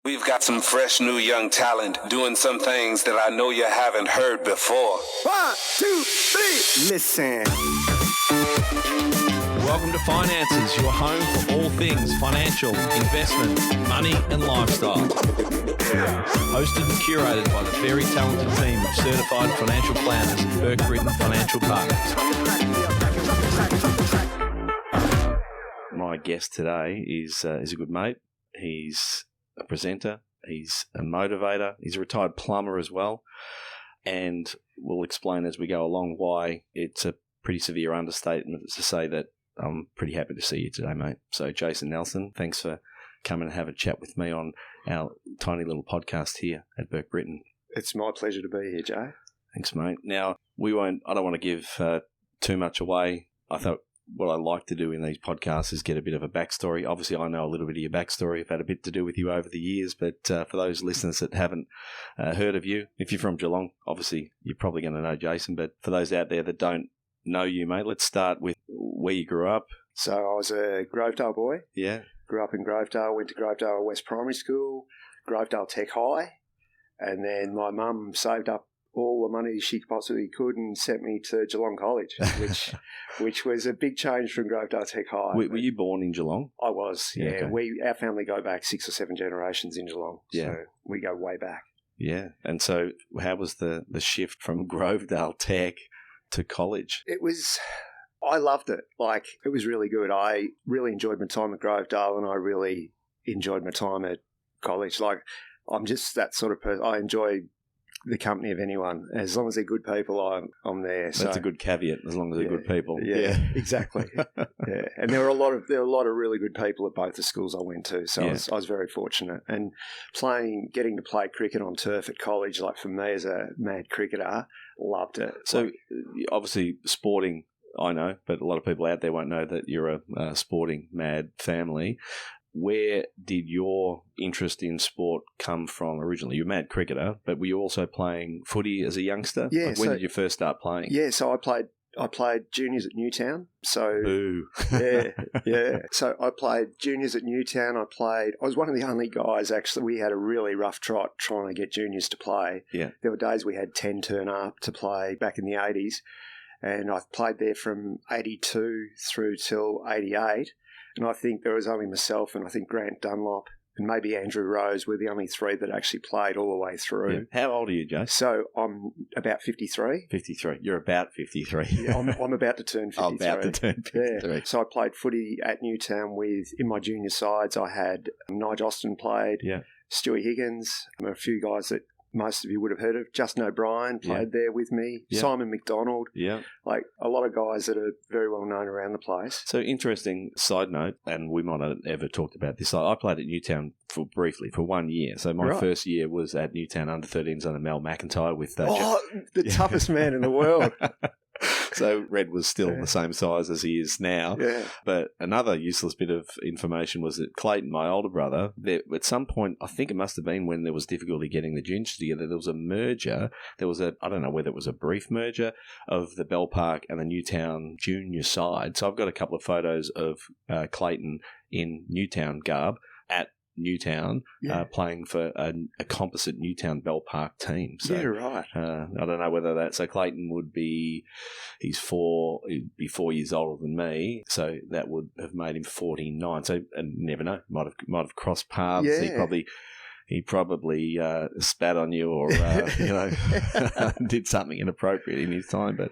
We've got some fresh new young talent doing some things that I know you haven't heard before. 1, 2, 3, listen. Welcome to Finances, your home for all things financial, investment, money and lifestyle. Hosted and curated by the very talented team of certified financial planners, Burke, Britton Financial Partners. My guest today is a good mate. He's a presenter, he's a motivator, he's a retired plumber as well, and we'll explain as we go along why it's a pretty severe understatement to say that I'm pretty happy to see you today, mate. So Jason Nelson, thanks for coming and have a chat with me on our tiny little podcast here at Burke Britton. It's my pleasure to be here, Jay. Thanks, mate. Now, I don't want to give too much away. I thought what I like to do in these podcasts is get a bit of a backstory. Obviously, I know a little bit of your backstory. I've had a bit to do with you over the years, but for those listeners that haven't heard of you, if you're from Geelong, obviously you're probably going to know Jason, but for those out there that don't know you, mate, let's start with where you grew up. So I was a Grovedale boy. Yeah. Grew up in Grovedale, went to Grovedale West Primary School, Grovedale Tech High, and then my mum saved up all the money she possibly could and sent me to Geelong College, which was a big change from Grovedale Tech High. Were you born in Geelong? I was, yeah. Okay. Our family go back 6 or 7 generations in Geelong, so we go way back. Yeah, and so how was the shift from Grovedale Tech to college? I loved it. It was really good. I really enjoyed my time at Grovedale, and I really enjoyed my time at college. I'm just that sort of person. I enjoy the company of anyone. As long as they're good people, I'm there. That's a good caveat, as long as they're good people. Yeah, exactly. Yeah. And there were a lot of really good people at both the schools I went to, so I was very fortunate. And getting to play cricket on turf at college, for me as a mad cricketer, loved it. So obviously sporting, I know, but a lot of people out there won't know that you're a sporting mad family. Where did your interest in sport come from originally? You're a mad cricketer, but were you also playing footy as a youngster? Yeah. When did you first start playing? Yeah, so I played juniors at Newtown. So Boo. yeah. So I played juniors at Newtown. I was one of the only guys, actually. We had a really rough trot trying to get juniors to play. Yeah. There were days we had 10 turn up to play back in the 80s. And I played there from 82 through till 88. And I think there was only myself and I think Grant Dunlop and maybe Andrew Rose were the only 3 that actually played all the way through. Yeah. How old are you, Joe? So I'm about 53. 53. You're about 53. Yeah, I'm about to turn 53. I'm about to turn 53. Yeah. So I played footy at Newtown in my junior sides, I had Nigel Austin played, Stewie Higgins, a few guys that most of you would have heard of. Justin O'Brien played there with me. Yeah. Simon McDonald. Yeah. A lot of guys that are very well known around the place. So interesting side note, and we might not have ever talked about this. I played at Newtown briefly for 1 year. So my first year was at Newtown under-13s under Mel McIntyre with... the toughest man in the world. So Red was still the same size as he is now. Yeah. But another useless bit of information was that Clayton, my older brother, at some point, I think it must have been when there was difficulty getting the juniors together, there was a merger. There was I don't know whether it was a brief merger of the Bell Park and the Newtown junior side. So I've got a couple of photos of Clayton in Newtown garb at Newtown playing for a composite Newtown Bell Park team. So, yeah, right. I don't know whether so Clayton he'd be 4 years older than me, so that would have made him 49. So, and never know, might have crossed paths. Yeah. He probably spat on you or did something inappropriate in his time. But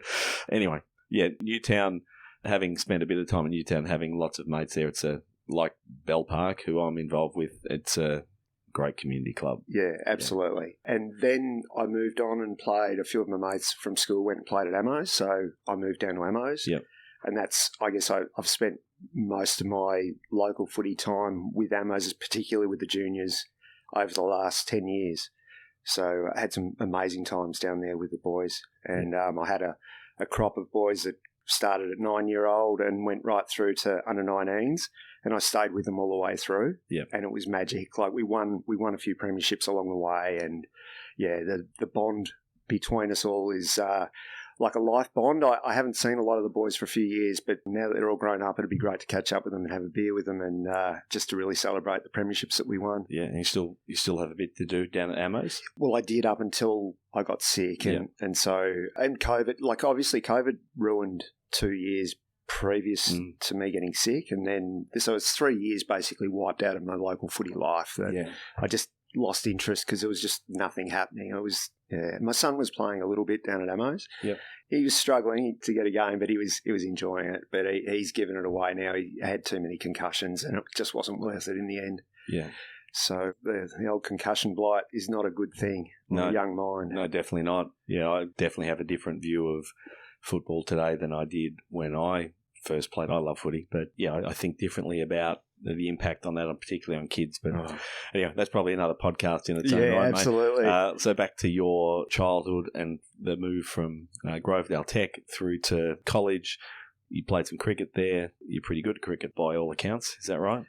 anyway, Newtown. Having spent a bit of time in Newtown, having lots of mates there, it's like Bell Park, who I'm involved with, it's a great community club. Yeah, absolutely. Yeah. And then I moved on and played. A few of my mates from school went and played at Amos, so I moved down to Amos. Yep. And that's, I guess, I've spent most of my local footy time with Amos, particularly with the juniors, over the last 10 years. So I had some amazing times down there with the boys. And I had a crop of boys that started at 9-year-old and went right through to under-19s. And I stayed with them all the way through. Yeah. And it was magic. We won a few premierships along the way. And, the bond between us all is like a life bond. I haven't seen a lot of the boys for a few years, but now that they're all grown up, it'd be great to catch up with them and have a beer with them and just to really celebrate the premierships that we won. Yeah, and you still have a bit to do down at Amos? Well, I did up until I got sick, and COVID, like obviously COVID ruined 2 years previous to me getting sick, and then so it's 3 years basically wiped out of my local footy life. That I just lost interest because there was just nothing happening. My son was playing a little bit down at Amos. Yep. He was struggling to get a game, but he was enjoying it. But he's given it away now. He had too many concussions, and it just wasn't worth it in the end. Yeah. So the old concussion blight is not a good thing in a young mind. No, definitely not. Yeah, I definitely have a different view of football today than I did when I first played. I love footy, but yeah, I think differently about the impact on that, particularly on kids. But anyway, that's probably another podcast in its own right, mate. Absolutely. So back to your childhood and the move from Grovedale Tech through to college. You played some cricket there. You're pretty good at cricket by all accounts. Is that right?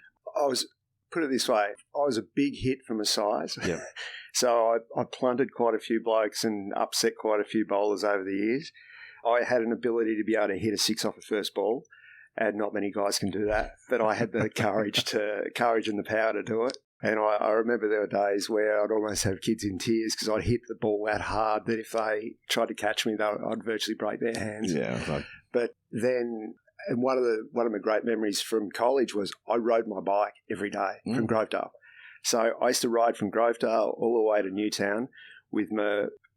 Put it this way, I was a big hit for my size. Yeah. So I plundered quite a few blokes and upset quite a few bowlers over the years. I had an ability to be able to hit a six off a first ball, and not many guys can do that. But I had the courage and the power to do it. And I remember there were days where I'd almost have kids in tears because I'd hit the ball that hard that if they tried to catch me, I'd virtually break their hands. Yeah. Right. But then, and one of my great memories from college was I rode my bike every day from Grovedale. So I used to ride from Grovedale all the way to Newtown with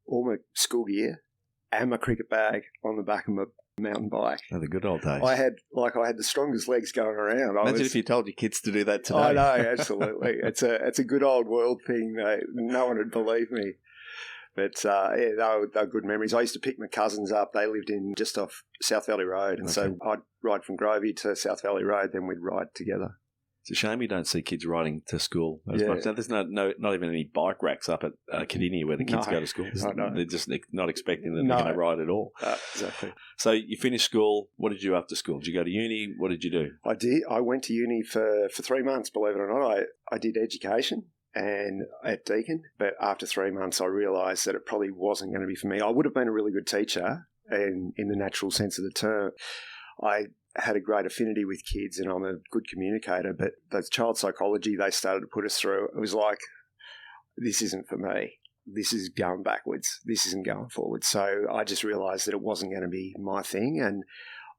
all my school gear and my cricket bag on the back of my mountain bike. Oh, the good old days. I had the strongest legs going around. Imagine if you told your kids to do that today. I know, absolutely. It's a good old world thing. No one would believe me. But they were good memories. I used to pick my cousins up. They lived just off South Valley Road, and so I'd ride from Grovey to South Valley Road. Then we'd ride together. It's a shame you don't see kids riding to school as much. Now, there's not even any bike racks up at Kadinia where the kids go to school. They're just not expecting that they're going to ride at all. Exactly. So you finished school. What did you do after school? Did you go to uni? What did you do? I did. I went to uni for 3 months, believe it or not. I did education and at Deakin, but after 3 months I realised that it probably wasn't going to be for me. I would have been a really good teacher, and in the natural sense of the term. I had a great affinity with kids and I'm a good communicator, but the child psychology they started to put us through, it was like, this isn't for me. This is going backwards. This isn't going forward. So I just realised that it wasn't going to be my thing, and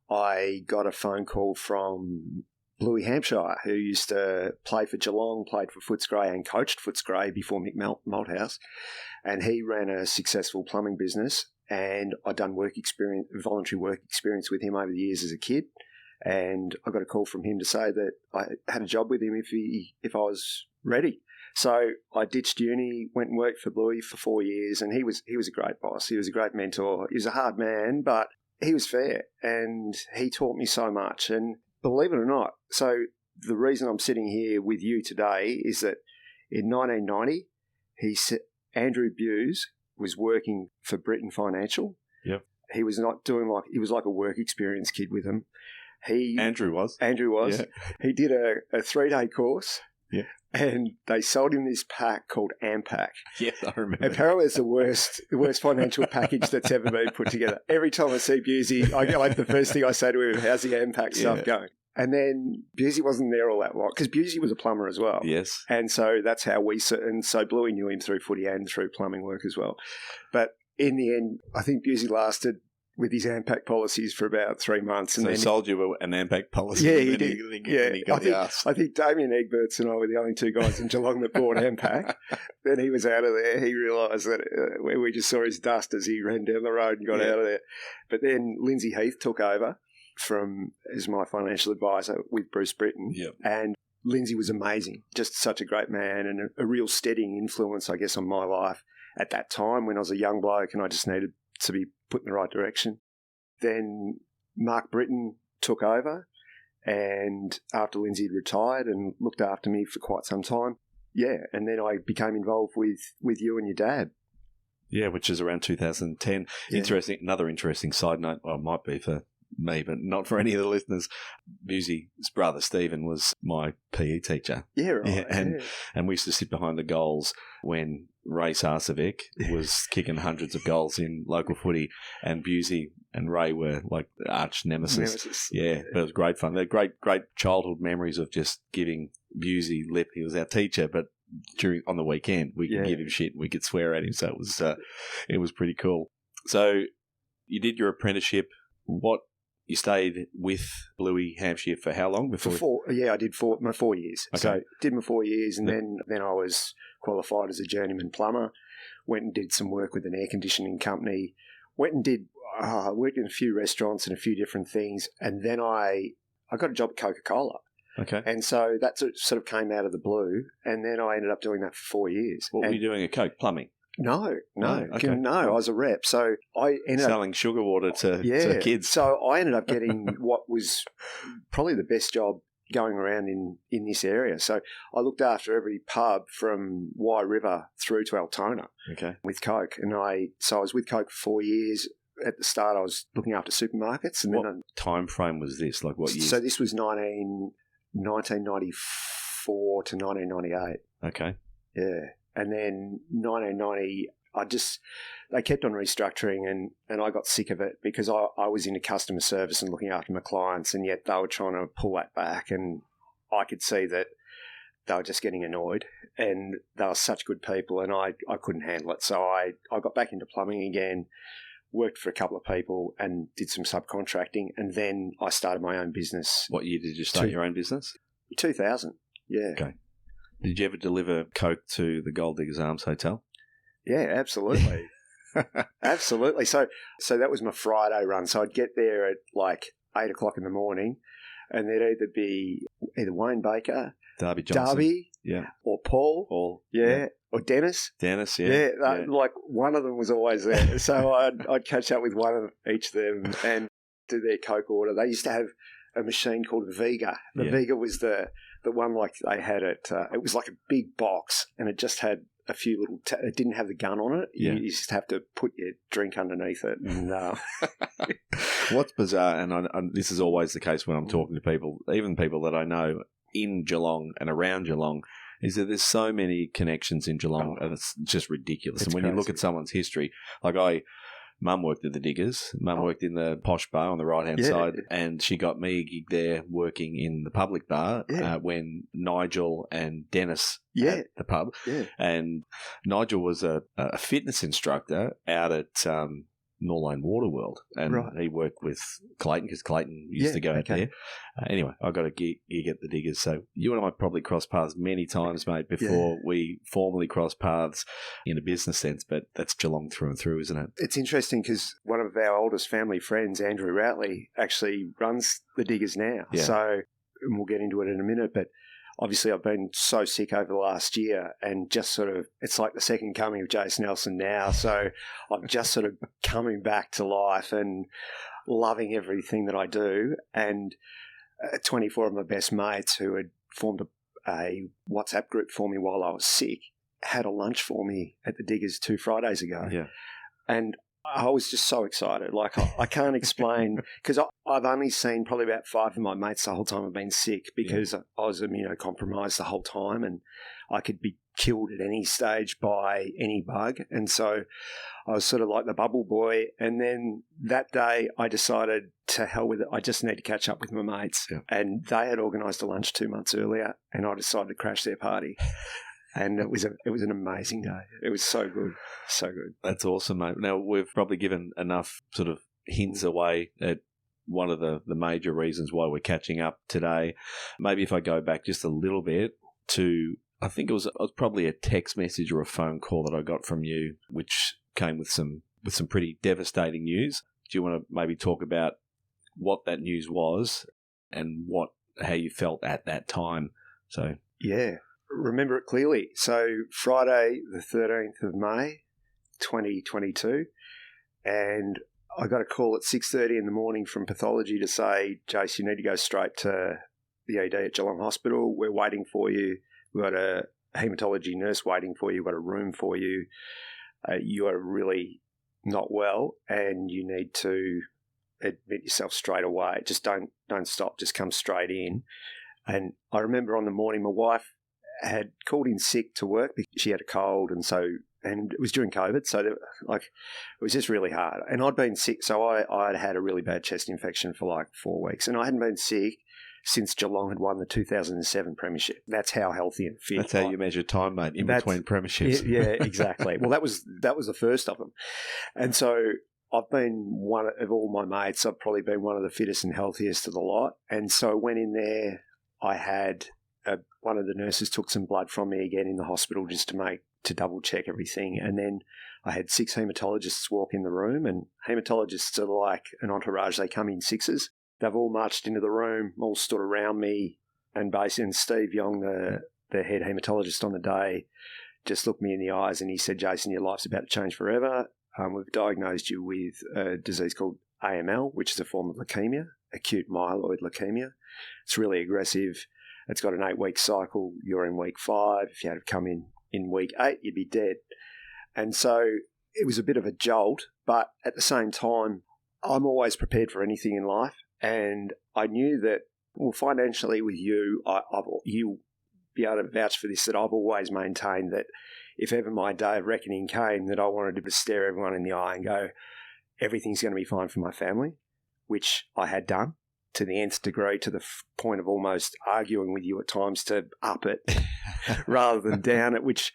I got a phone call from Bluey Hampshire, who used to play for Geelong, played for Footscray and coached Footscray before Mick Malthouse, and he ran a successful plumbing business. And I'd done voluntary work experience with him over the years as a kid, and I got a call from him to say that I had a job with him if I was ready. So I ditched uni, went and worked for Bluey for 4 years, and he was a great boss. He was a great mentor. He was a hard man, but he was fair, and he taught me so much. And believe it or not, so the reason I'm sitting here with you today is that in 1990, Andrew Buse was working for Britton Financial. Yep. He was not doing he was like a work experience kid with him. Andrew was. Yeah. He did a 3-day course. Yeah. And they sold him this pack called AMPAC. Yes, I remember. Apparently it's the worst financial package that's ever been put together. Every time I see Busey, the first thing I say to him, how's the AMPAC stuff going? And then Busey wasn't there all that long, because Busey was a plumber as well. Yes. And so that's how so Bluey knew him through footy and through plumbing work as well. But in the end, I think Busey lasted with his AMPAC policies for about 3 months. And so then he sold you an AMPAC policy. Yeah, he did. He got the ass. I think Damien Egberts and I were the only two guys in Geelong that bought AMPAC. Then he was out of there. He realised that we just saw his dust as he ran down the road and got out of there. But then Lindsay Heath took over as my financial advisor with Bruce Britton. Yep. And Lindsay was amazing, just such a great man and a real steadying influence, I guess, on my life at that time when I was a young bloke and I just needed to be put in the right direction. Then Mark Britton took over, and after Lindsay had retired and looked after me for quite some time, and then I became involved with you and your dad. Yeah, which is around 2010. Yeah. Another interesting side note, well, it might be for me, but not for any of the listeners. Busey's brother, Stephen, was my PE teacher. Yeah, right. And we used to sit behind the goals when Ray Sarcevic was kicking hundreds of goals in local footy, and Busey and Ray were like arch nemesis. Yeah, but it was great fun. They're great childhood memories of just giving Busey lip. He was our teacher, but on the weekend we could give him shit and we could swear at him. So it was pretty cool. So you did your apprenticeship. You stayed with Bluey Hampshire for how long before? I did my 4 years. Okay. So did my 4 years, and then I was qualified as a journeyman plumber. Went and did some work with an air conditioning company. Went and did worked in a few restaurants and a few different things, and then I got a job at Coca-Cola. Okay. And so that sort of came out of the blue, and then I ended up doing that for 4 years. What were you doing at Coke? Plumbing? No. Okay. No, I was a rep. So I ended selling sugar water to kids. So I ended up getting what was probably the best job going around in this area. So I looked after every pub from Wye River through to Altona with Coke. And I was with Coke for 4 years. At the start, I was looking after supermarkets. And what time frame was this? Like what year? So this was 1994 to 1998. Okay. Yeah. And then 1990, they kept on restructuring, and I got sick of it because I was into customer service and looking after my clients, and yet they were trying to pull that back, and I could see that they were just getting annoyed, and they were such good people, and I couldn't handle it. So I got back into plumbing again, worked for a couple of people and did some subcontracting, and then I started my own business. What year did you start your own business? 2000, yeah. Okay. Did you ever deliver Coke to the Gold Diggers Arms Hotel? Yeah, absolutely. Absolutely. So that was my Friday run. So I'd get there at like 8 o'clock in the morning, and there'd either be Wayne Baker, Darby Johnson, or Paul, or Dennis. Like one of them was always there. So I'd catch up with one of each of them and do their Coke order. They used to have a machine called a Vega. The Vega was the one like they had it. It was like a big box, and it just had a few little. It didn't have the gun on it. You just have to put your drink underneath it. And what's bizarre, and this is always the case when I'm talking to people, even people that I know in Geelong and around Geelong, is that there's so many connections in Geelong, and it's just ridiculous. And when you look at someone's history, like Mum worked at the Diggers. Mum worked in the posh bar on the right-hand side, and she got me a gig there working in the public bar when Nigel and Dennis at the pub. Yeah. And Nigel was a fitness instructor out at Norlane Waterworld, and he worked with Clayton because Clayton used to go out there. Anyway, I got a gig at the Diggers, so you and I probably crossed paths many times, mate, before we formally crossed paths in a business sense, but that's Geelong through and through, isn't it? It's interesting because one of our oldest family friends, Andrew Routley, actually runs the Diggers now. Yeah. So, and we'll get into it in a minute, but obviously I've been so sick over the last year, and just sort of, it's like the second coming of Jace Nelson now. So I'm just sort of coming back to life and loving everything that I do. And 24 of my best mates who had formed a WhatsApp group for me while I was sick had a lunch for me at the Diggers 2 Fridays ago. Yeah. And I was just so excited. Like, I can't explain, because I've only seen probably about 5 of my mates the whole time I've been sick, because I was immunocompromised the whole time, and I could be killed at any stage by any bug. And so I was sort of like the bubble boy. And then that day I decided, to hell with it, I just need to catch up with my mates. Yeah. And they had organised a lunch 2 months earlier, and I decided to crash their party. And it was an amazing day. It was so good. So good. That's awesome, mate. Now, we've probably given enough sort of hints away at one of the major reasons why we're catching up today. Maybe if I go back just a little bit to, I think it was probably a text message or a phone call that I got from you, which came with some pretty devastating news. Do you want to maybe talk about what that news was and how you felt at that time? So yeah. Remember it clearly. So Friday the 13th of May 2022, and I got a call at 6:30 in the morning from pathology to say, Jace, you need to go straight to the ED at Geelong Hospital. We're waiting for you. We've got a haematology nurse waiting for you. We've got a room for you. You are really not well, and you need to admit yourself straight away. Just don't stop. Just come straight in. And I remember on the morning, my wife had called in sick to work because she had a cold, and it was during COVID, so it was just really hard. And I'd been sick, so I'd had a really bad chest infection for like 4 weeks, and I hadn't been sick since Geelong had won the 2007 premiership. That's how healthy and fit. That's how you measure time, mate, in between premierships. Yeah, exactly. Well, that was the first of them. And so I've been one of all my mates, I've probably been one of the fittest and healthiest of the lot. And so I went in there, I had one of the nurses took some blood from me again in the hospital just to double check everything. And then I had 6 haematologists walk in the room, and haematologists are like an entourage. They come in sixes. They've all marched into the room, all stood around me, and basically Steve Young, the head haematologist on the day, just looked me in the eyes and he said, "Jason, your life's about to change forever. We've diagnosed you with a disease called AML, which is a form of leukemia, acute myeloid leukemia. It's really aggressive. It's got an 8-week cycle. You're in week 5. If you had to come in week 8, you'd be dead." And so it was a bit of a jolt, but at the same time, I'm always prepared for anything in life. And I knew that, well, financially with you, you'll be able to vouch for this, that I've always maintained that if ever my day of reckoning came, that I wanted to stare everyone in the eye and go, everything's going to be fine for my family, which I had done to the nth degree, to the point of almost arguing with you at times to up it rather than down it, which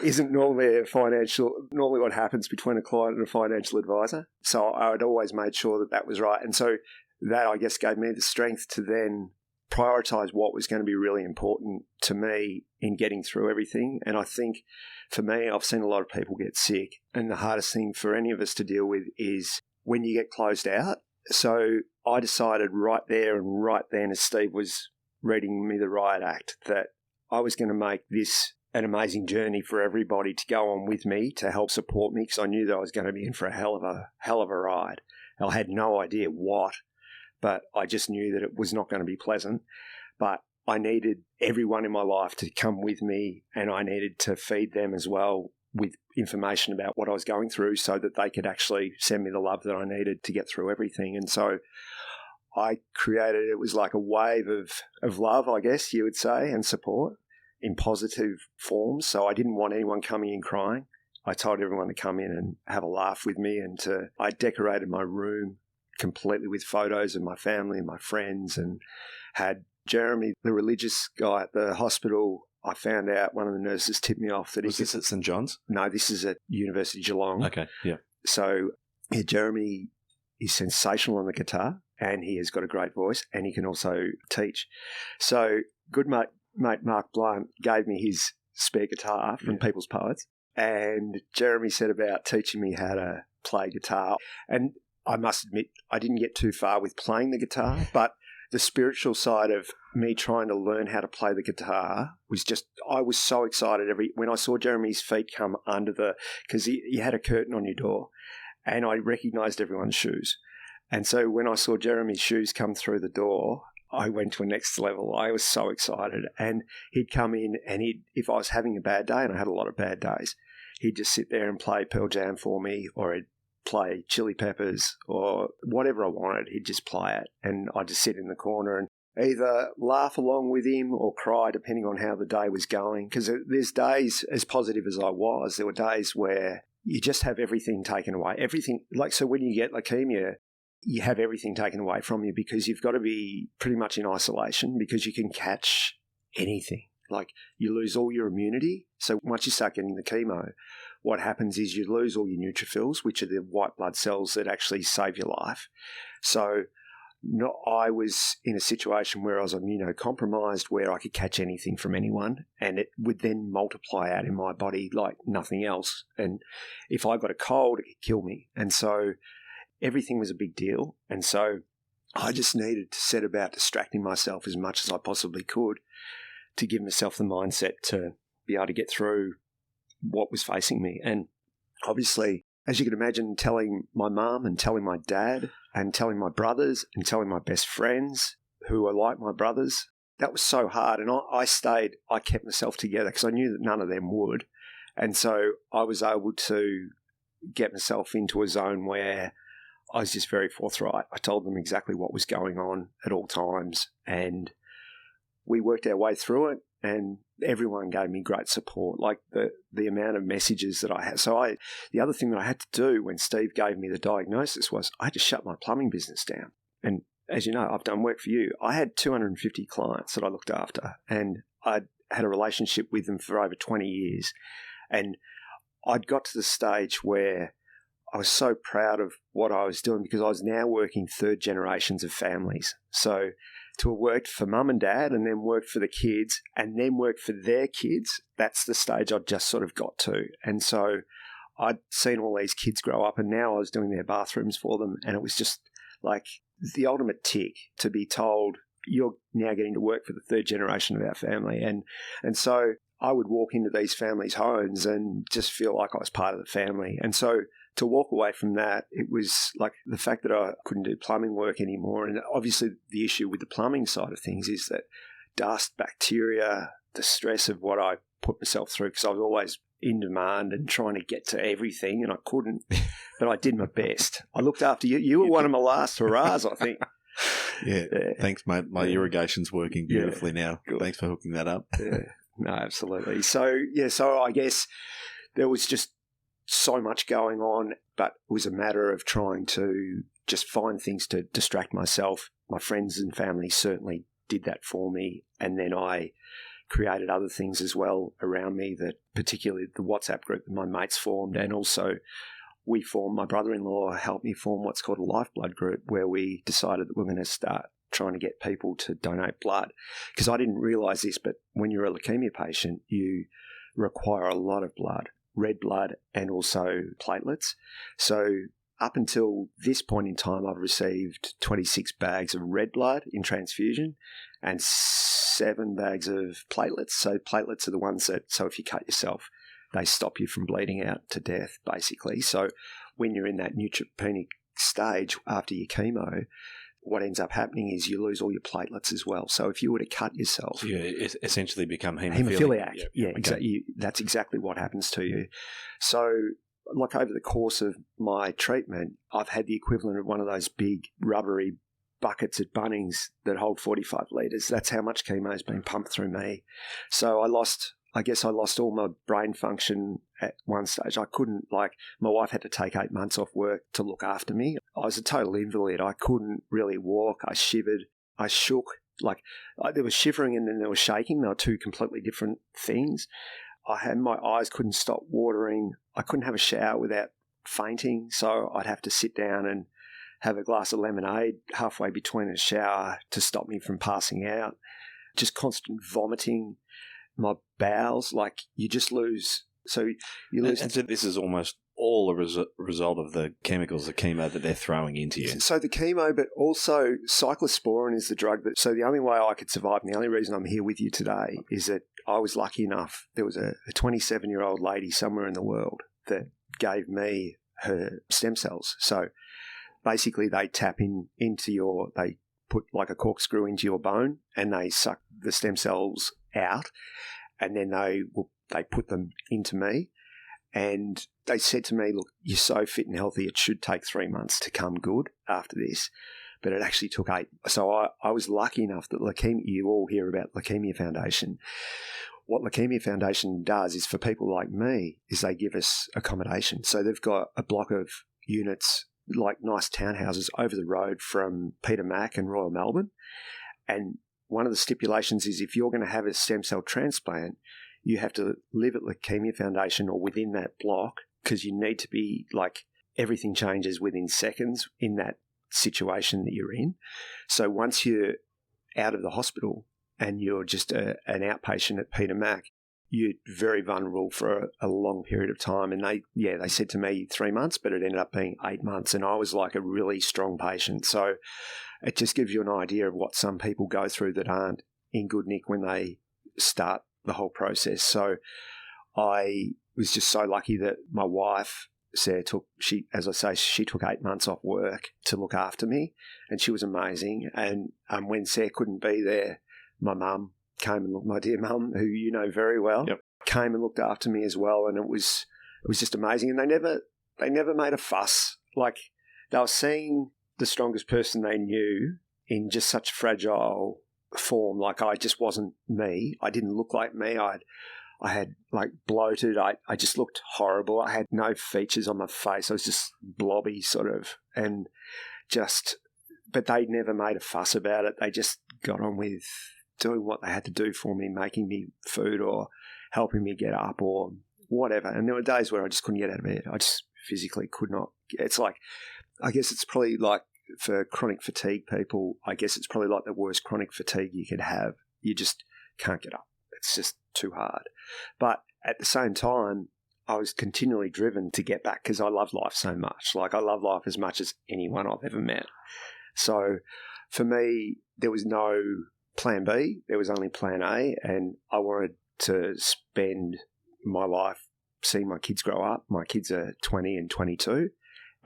isn't normally what happens between a client and a financial advisor. So I had always made sure that was right. And so that, I guess, gave me the strength to then prioritise what was going to be really important to me in getting through everything. And I think for me, I've seen a lot of people get sick, and the hardest thing for any of us to deal with is when you get closed out. So I decided right there and right then, as Steve was reading me the riot act, that I was going to make this an amazing journey for everybody to go on with me to help support me, because I knew that I was going to be in for a hell of a ride. I had no idea what, but I just knew that it was not going to be pleasant. But I needed everyone in my life to come with me, and I needed to feed them as well with information about what I was going through so that they could actually send me the love that I needed to get through everything. And so I created, it was like a wave of love, I guess you would say, and support in positive forms. So I didn't want anyone coming in crying. I told everyone to come in and have a laugh with me, and I decorated my room completely with photos of my family and my friends, and had Jeremy, the religious guy at the hospital. I found out, one of the nurses tipped me off that Was this at St John's? No, this is at University of Geelong. Okay, yeah. So Jeremy is sensational on the guitar, and he has got a great voice, and he can also teach. So good mate Mark Blunt gave me his spare guitar from People's Poets, and Jeremy said about teaching me how to play guitar. And I must admit, I didn't get too far with playing the guitar, but the spiritual side of me trying to learn how to play the guitar was just, I was so excited when I saw Jeremy's feet come under because he had a curtain on your door, and I recognised everyone's shoes. And so when I saw Jeremy's shoes come through the door, I went to a next level. I was so excited. And he'd come in, and if I was having a bad day, and I had a lot of bad days, he'd just sit there and play Pearl Jam for me, or he'd play Chili Peppers, or whatever I wanted. He'd just play it, and I'd just sit in the corner and either laugh along with him or cry, depending on how the day was going. Because there's days, as positive as I was, there were days where you just have everything taken away. Everything, so when you get leukemia, you have everything taken away from you, because you've got to be pretty much in isolation, because you can catch anything. Like, you lose all your immunity. So once you start getting the chemo, what happens is you lose all your neutrophils, which are the white blood cells that actually save your life. So I was in a situation where I was immunocompromised, where I could catch anything from anyone, and it would then multiply out in my body like nothing else. And if I got a cold, it could kill me. And so everything was a big deal. And so I just needed to set about distracting myself as much as I possibly could to give myself the mindset to be able to get through what was facing me. And obviously, as you can imagine, telling my mum and telling my dad and telling my brothers and telling my best friends who are like my brothers, that was so hard. And I kept myself together because I knew that none of them would. And so I was able to get myself into a zone where I was just very forthright. I told them exactly what was going on at all times, and we worked our way through it, and everyone gave me great support, like the amount of messages that I had. So the other thing that I had to do when Steve gave me the diagnosis was I had to shut my plumbing business down. And as you know, I've done work for you. I had 250 clients that I looked after, and I'd had a relationship with them for over 20 years. And I'd got to the stage where I was so proud of what I was doing because I was now working third generations of families. So to have worked for mum and dad and then worked for the kids and then worked for their kids, that's the stage I'd just sort of got to. And so I'd seen all these kids grow up, and now I was doing their bathrooms for them, and it was just like the ultimate tick to be told, you're now getting to work for the third generation of our family. And so I would walk into these families' homes and just feel like I was part of the family. And so to walk away from that, it was like the fact that I couldn't do plumbing work anymore. And obviously the issue with the plumbing side of things is that dust, bacteria, the stress of what I put myself through, because I was always in demand and trying to get to everything, and I couldn't, but I did my best. I looked after you. You were one of my last hurrahs, I think. Yeah. Thanks, mate. My irrigation's working beautifully now. Good. Thanks for hooking that up. No, absolutely. So I guess there was just so much going on, but it was a matter of trying to just find things to distract myself. My friends and family certainly did that for me, and then I created other things as well around me, that particularly the WhatsApp group that my mates formed, and also my brother-in-law helped me form what's called a lifeblood group, where we decided that we're going to start trying to get people to donate blood. Because I didn't realise this, but when you're a leukemia patient, you require a lot of blood, red blood and also platelets. So up until this point in time, I've received 26 bags of red blood in transfusion and 7 bags of platelets. So platelets are the ones that, so if you cut yourself, they stop you from bleeding out to death, basically. So when you're in that neutropenic stage after your chemo, what ends up happening is you lose all your platelets as well. So if you were to cut yourself, you essentially become hemophiliac. Yeah, okay. Exactly. That's exactly what happens to you. So like over the course of my treatment, I've had the equivalent of one of those big rubbery buckets at Bunnings that hold 45 litres. That's how much chemo has been pumped through me. So I lost all my brain function at one stage. I couldn't, my wife had to take 8 months off work to look after me. I was a total invalid. I couldn't really walk. I shivered. I shook. There was shivering and then there was shaking. They were two completely different things. My eyes couldn't stop watering. I couldn't have a shower without fainting. So I'd have to sit down and have a glass of lemonade halfway between a shower to stop me from passing out. Just constant vomiting. My bowels, you just lose. So you lose. And so this is almost all a result of the chemicals, the chemo that they're throwing into you. So the chemo, but also cyclosporin is the drug that. So the only way I could survive, and the only reason I'm here with you today, is that I was lucky enough. There was a 27-year-old lady somewhere in the world that gave me her stem cells. So basically, they tap into they put like a corkscrew into your bone, and they suck the stem cells out, and then they put them into me, and they said to me, look, you're so fit and healthy, it should take 3 months to come good after this, but it actually took 8. So I was lucky enough that you all hear about Leukemia Foundation. What Leukemia Foundation does is, for people like me, is they give us accommodation. So they've got a block of units, like nice townhouses over the road from Peter Mac and Royal Melbourne, and one of the stipulations is if you're going to have a stem cell transplant, you have to live at Leukemia Foundation or within that block, because you need to be everything changes within seconds in that situation that you're in. So once you're out of the hospital and you're just an outpatient at Peter Mac, you're very vulnerable for a long period of time. And they said to me 3 months, but it ended up being 8 months. And I was like a really strong patient. So it just gives you an idea of what some people go through that aren't in good nick when they start the whole process. So I was just so lucky that my wife, Sarah, she took 8 months off work to look after me, and she was amazing. And when Sarah couldn't be there, my mum came and looked, my dear mum, who you know very well, came and looked after me as well. And it was just amazing. And they never made a fuss. they were seeing the strongest person they knew in just such fragile form. Like, I just wasn't me. I didn't look like me. I had like bloated. I just looked horrible. I had no features on my face. I was just blobby sort of, and just, but they never made a fuss about it. They just got on with doing what they had to do for me, making me food or helping me get up or whatever. And there were days where I just couldn't get out of bed. I just physically could not. It's like, I guess it's probably like for chronic fatigue people, I guess it's probably like the worst chronic fatigue you could have. You just can't get up. It's just too hard. But at the same time, I was continually driven to get back because I love life so much. Like, I love life as much as anyone I've ever met. So for me, there was no plan B. There was only plan A, and I wanted to spend my life seeing my kids grow up. My kids are 20 and 22,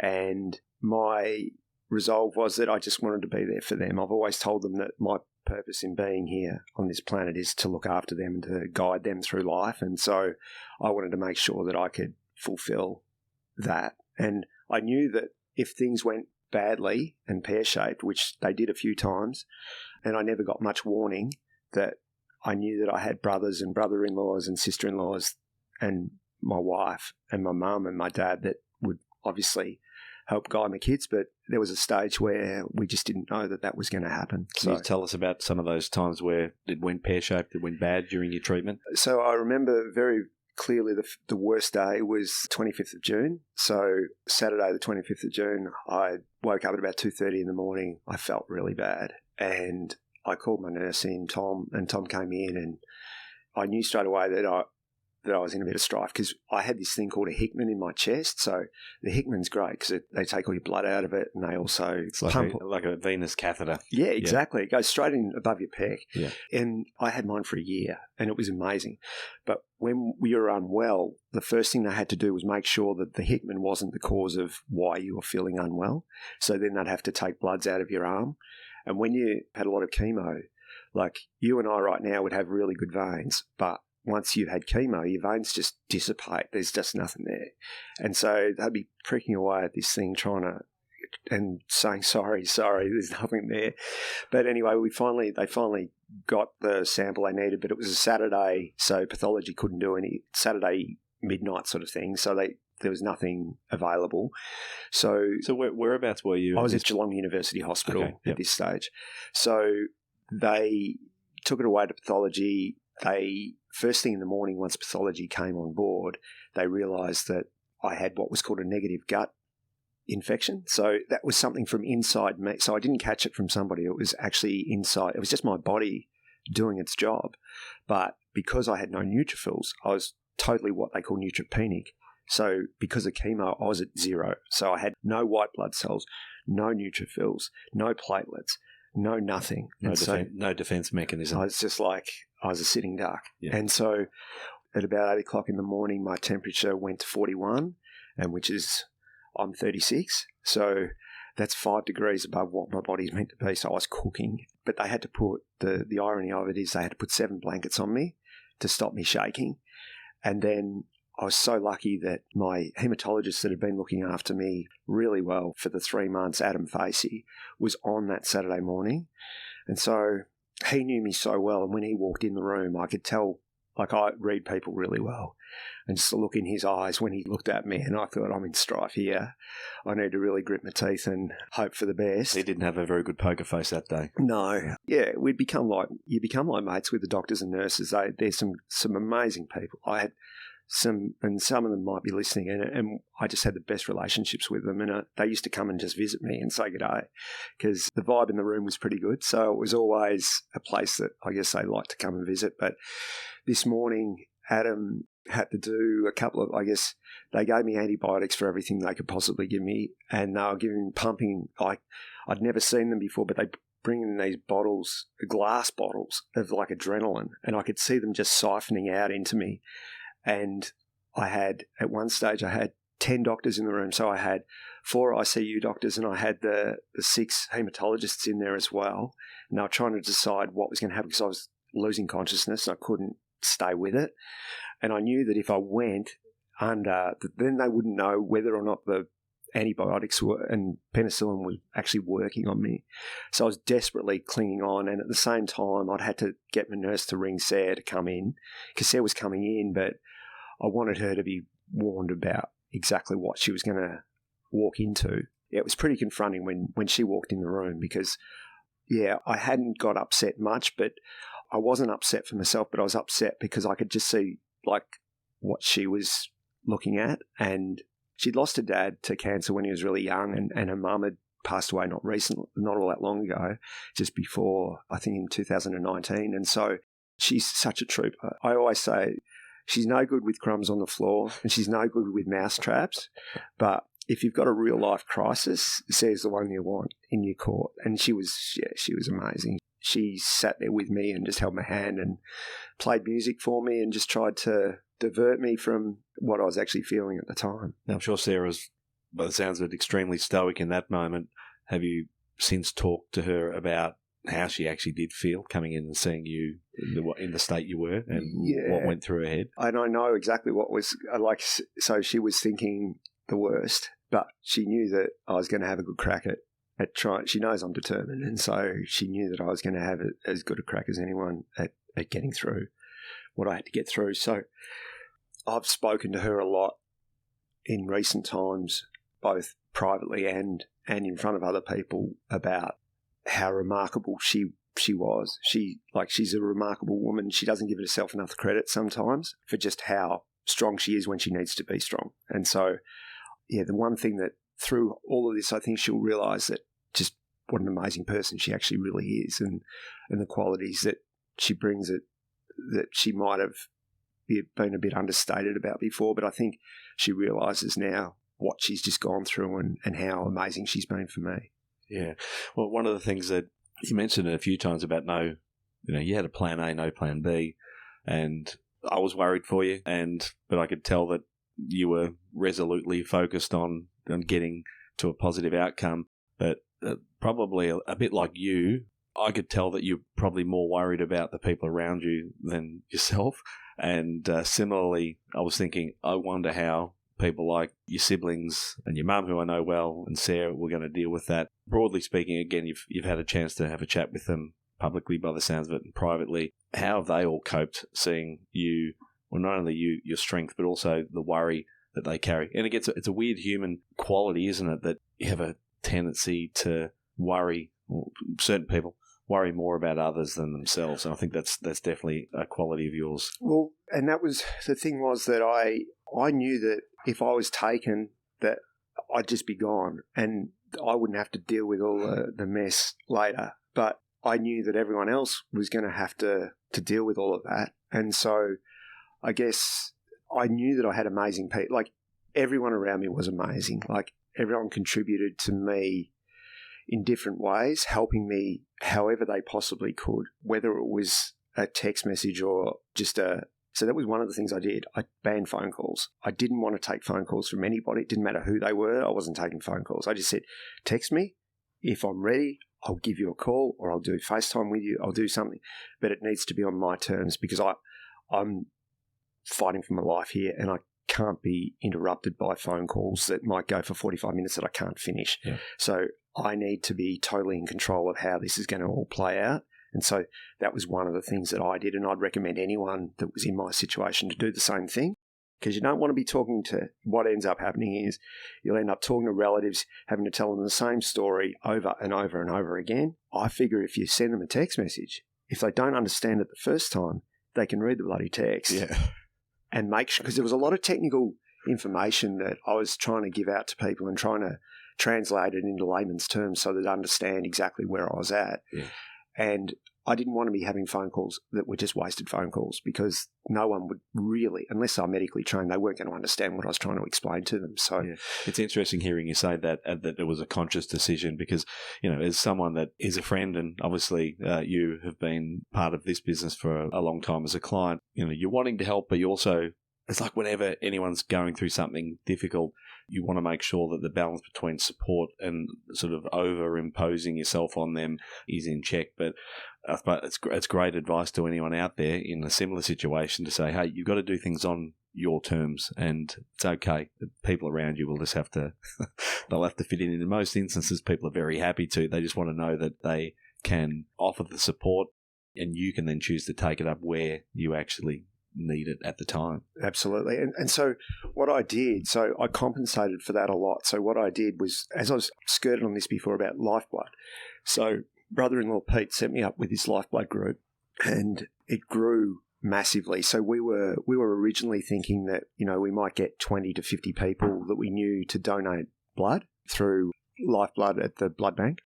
and my resolve was that I just wanted to be there for them. I've always told them that my purpose in being here on this planet is to look after them and to guide them through life, and so I wanted to make sure that I could fulfill that. And I knew that if things went badly and pear-shaped, which they did a few times, and I never got much warning, that I knew that I had brothers and brother-in-laws and sister-in-laws and my wife and my mum and my dad that would obviously help guide my kids. But there was a stage where we just didn't know that that was going to happen. Can you tell us about some of those times where it went pear-shaped, it went bad during your treatment? So I remember very clearly the worst day was 25th of June. So Saturday the 25th of June, I woke up at about 2:30 in the morning. I felt really bad, and I called my nurse in, Tom, and Tom came in, and I knew straight away that I was in a bit of strife because I had this thing called a Hickman in my chest. So the Hickman's great because they take all your blood out of it, and they also it's like a venous catheter. Yeah, exactly. Yeah. It goes straight in above your pec. Yeah. And I had mine for a year, and it was amazing. But when we were unwell, the first thing they had to do was make sure that the Hickman wasn't the cause of why you were feeling unwell. So then they'd have to take bloods out of your arm. And when you had a lot of chemo, like you and I right now would have really good veins, but once you've had chemo, your veins just dissipate. There's just nothing there. And so they'd be pricking away at this thing and saying, sorry, there's nothing there. But anyway, they finally got the sample they needed, but it was a Saturday, so pathology couldn't do any Saturday midnight sort of thing. So there was nothing available. So whereabouts were you? I was at Geelong University Hospital at this stage. So they took it away to pathology. First thing in the morning, once pathology came on board, they realised that I had what was called a negative gut infection. So that was something from inside me. So I didn't catch it from somebody. It was actually inside. It was just my body doing its job. But because I had no neutrophils, I was totally what they call neutropenic. So because of chemo, I was at zero. So I had no white blood cells, no neutrophils, no platelets, no nothing. No defense mechanism. I was just like, I was a sitting duck. Yeah. And so at about 8 o'clock in the morning, my temperature went to 41, and which is, I'm 36. So that's 5 degrees above what my body's meant to be. So I was cooking. But they had to put, the irony of it is they had to put 7 blankets on me to stop me shaking. And then I was so lucky that my hematologist that had been looking after me really well for the 3 months, Adam Facey, was on that Saturday morning. And so he knew me so well. And when he walked in the room, I could tell, like, I read people really well. And just the look in his eyes when he looked at me, and I thought, I'm in strife here. I need to really grit my teeth and hope for the best. He didn't have a very good poker face that day. No. Yeah, you become like mates with the doctors and nurses. There's some amazing people. I had some of them might be listening, and I just had the best relationships with them, and they used to come and just visit me and say good day because the vibe in the room was pretty good. So it was always a place that I guess they like to come and visit. But this morning, Adam had to do a couple of, I guess, they gave me antibiotics for everything they could possibly give me, and they were giving pumping. I'd never seen them before, but they bring in these bottles, glass bottles of like adrenaline, and I could see them just siphoning out into me. And at one stage, I had 10 doctors in the room. So I had 4 ICU doctors, and I had the 6 hematologists in there as well. And they were trying to decide what was going to happen because I was losing consciousness and I couldn't stay with it. And I knew that if I went under, then they wouldn't know whether or not the antibiotics and penicillin was actually working on me. So I was desperately clinging on, and at the same time I'd had to get my nurse to ring Sarah to come in, because Sarah was coming in, but I wanted her to be warned about exactly what she was going to walk into. It was pretty confronting when she walked in the room, because, I hadn't got upset much, but I wasn't upset for myself, but I was upset because I could just see, like, what she was looking at. And she'd lost her dad to cancer when he was really young, and her mum had passed away not all that long ago, just before, I think in 2019. And so she's such a trooper. I always say she's no good with crumbs on the floor and she's no good with mouse traps, but if you've got a real life crisis, Sarah's the one you want in your court. And she was amazing. She sat there with me and just held my hand and played music for me and just tried to divert me from what I was actually feeling at the time. Now, I'm sure Sarah's, by the sounds of it, extremely stoic in that moment. Have you since talked to her about how she actually did feel coming in and seeing you in the state you were, and what went through her head? And I know exactly what was like. So she was thinking the worst, but she knew that I was going to have a good crack at trying. She knows I'm determined, and so she knew that I was going to have as good a crack as anyone at getting through what I had to get through. So I've spoken to her a lot in recent times, both privately and in front of other people, about how remarkable she was. She's a remarkable woman. She doesn't give herself enough credit sometimes for just how strong she is when she needs to be strong. And so, the one thing that through all of this, I think she'll realise that just what an amazing person she actually really is, and the qualities that she brings that she might have been a bit understated about before, but I think she realises now what she's just gone through and how amazing she's been for me. Yeah. Well, one of the things that you mentioned a few times about you had a plan A, no plan B, and I was worried for you, but I could tell that you were resolutely focused on getting to a positive outcome. But probably a bit like you, I could tell that you're probably more worried about the people around you than yourself. And similarly, I was thinking, I wonder how people like your siblings and your mum, who I know well, and Sarah, were going to deal with that. Broadly speaking, again, you've had a chance to have a chat with them publicly by the sounds of it and privately. How have they all coped seeing you, well, not only your strength, but also the worry that they carry? And it's a weird human quality, isn't it, that you have a tendency to worry, or certain people worry more about others than themselves. And I think that's definitely a quality of yours. Well, and that was the thing, was that I knew that if I was taken, that I'd just be gone and I wouldn't have to deal with all the mess later. But I knew that everyone else was going to have to deal with all of that. And so I guess I knew that I had amazing people. Like, everyone around me was amazing. Like, everyone contributed to me in different ways, helping me however they possibly could, whether it was a text message or just So that was one of the things I did. I banned phone calls. I didn't want to take phone calls from anybody. It didn't matter who they were. I wasn't taking phone calls. I just said, text me. If I'm ready, I'll give you a call, or I'll do FaceTime with you. I'll do something. But it needs to be on my terms, because I'm fighting for my life here, and I can't be interrupted by phone calls that might go for 45 minutes that I can't finish. Yeah. So I need to be totally in control of how this is going to all play out. And so that was one of the things that I did, and I'd recommend anyone that was in my situation to do the same thing, because you don't want to be talking to, what ends up happening is you'll end up talking to relatives, having to tell them the same story over and over and over again. I figure if you send them a text message, if they don't understand it the first time, they can read the bloody text. Yeah. And make sure, because there was a lot of technical information that I was trying to give out to people and trying to translate it into layman's terms so they'd understand exactly where I was at. Yeah. And I didn't want to be having phone calls that were just wasted phone calls, because no one would really, unless they're medically trained, they weren't going to understand what I was trying to explain to them. So yeah. It's interesting hearing you say that it was a conscious decision, because, as someone that is a friend, and obviously you have been part of this business for a long time as a client, you're wanting to help, but you also, it's like whenever anyone's going through something difficult, you want to make sure that the balance between support and sort of over-imposing yourself on them is in check. But it's great advice to anyone out there in a similar situation to say, hey, you've got to do things on your terms, and it's okay. The people around you will just have to, they'll have to fit in. In most instances, people are very happy to. They just want to know that they can offer the support, and you can then choose to take it up where you actually need it at the time. Absolutely. And so what I did, so I compensated for that a lot. So what I did was, as I was skirted on this before about lifeblood, so brother-in-law Pete set me up with this lifeblood group, and it grew massively. So we were originally thinking that, we might get 20 to 50 people that we knew to donate blood through lifeblood at the blood bank.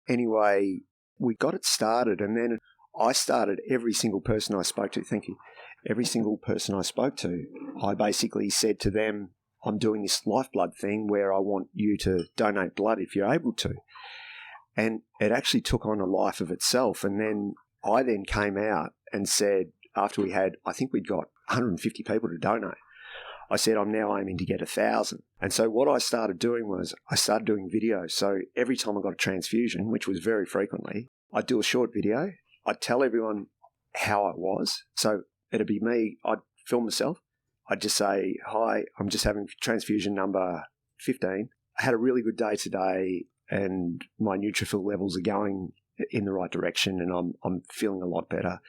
Anyway, we got it started, and then I started every single person I spoke to, thank you, every single person I spoke to, I basically said to them, I'm doing this lifeblood thing where I want you to donate blood if you're able to. And it actually took on a life of itself. And then I then came out and said, after we had, I think we'd got 150 people to donate, I said, I'm now aiming to get 1,000. And so what I started doing was I started doing videos. So every time I got a transfusion, which was very frequently, I'd do a short video. I'd tell everyone how I was. So it'd be me. I'd film myself. I'd just say, hi, I'm just having transfusion number 15. I had a really good day today, and my neutrophil levels are going in the right direction, and I'm feeling a lot better.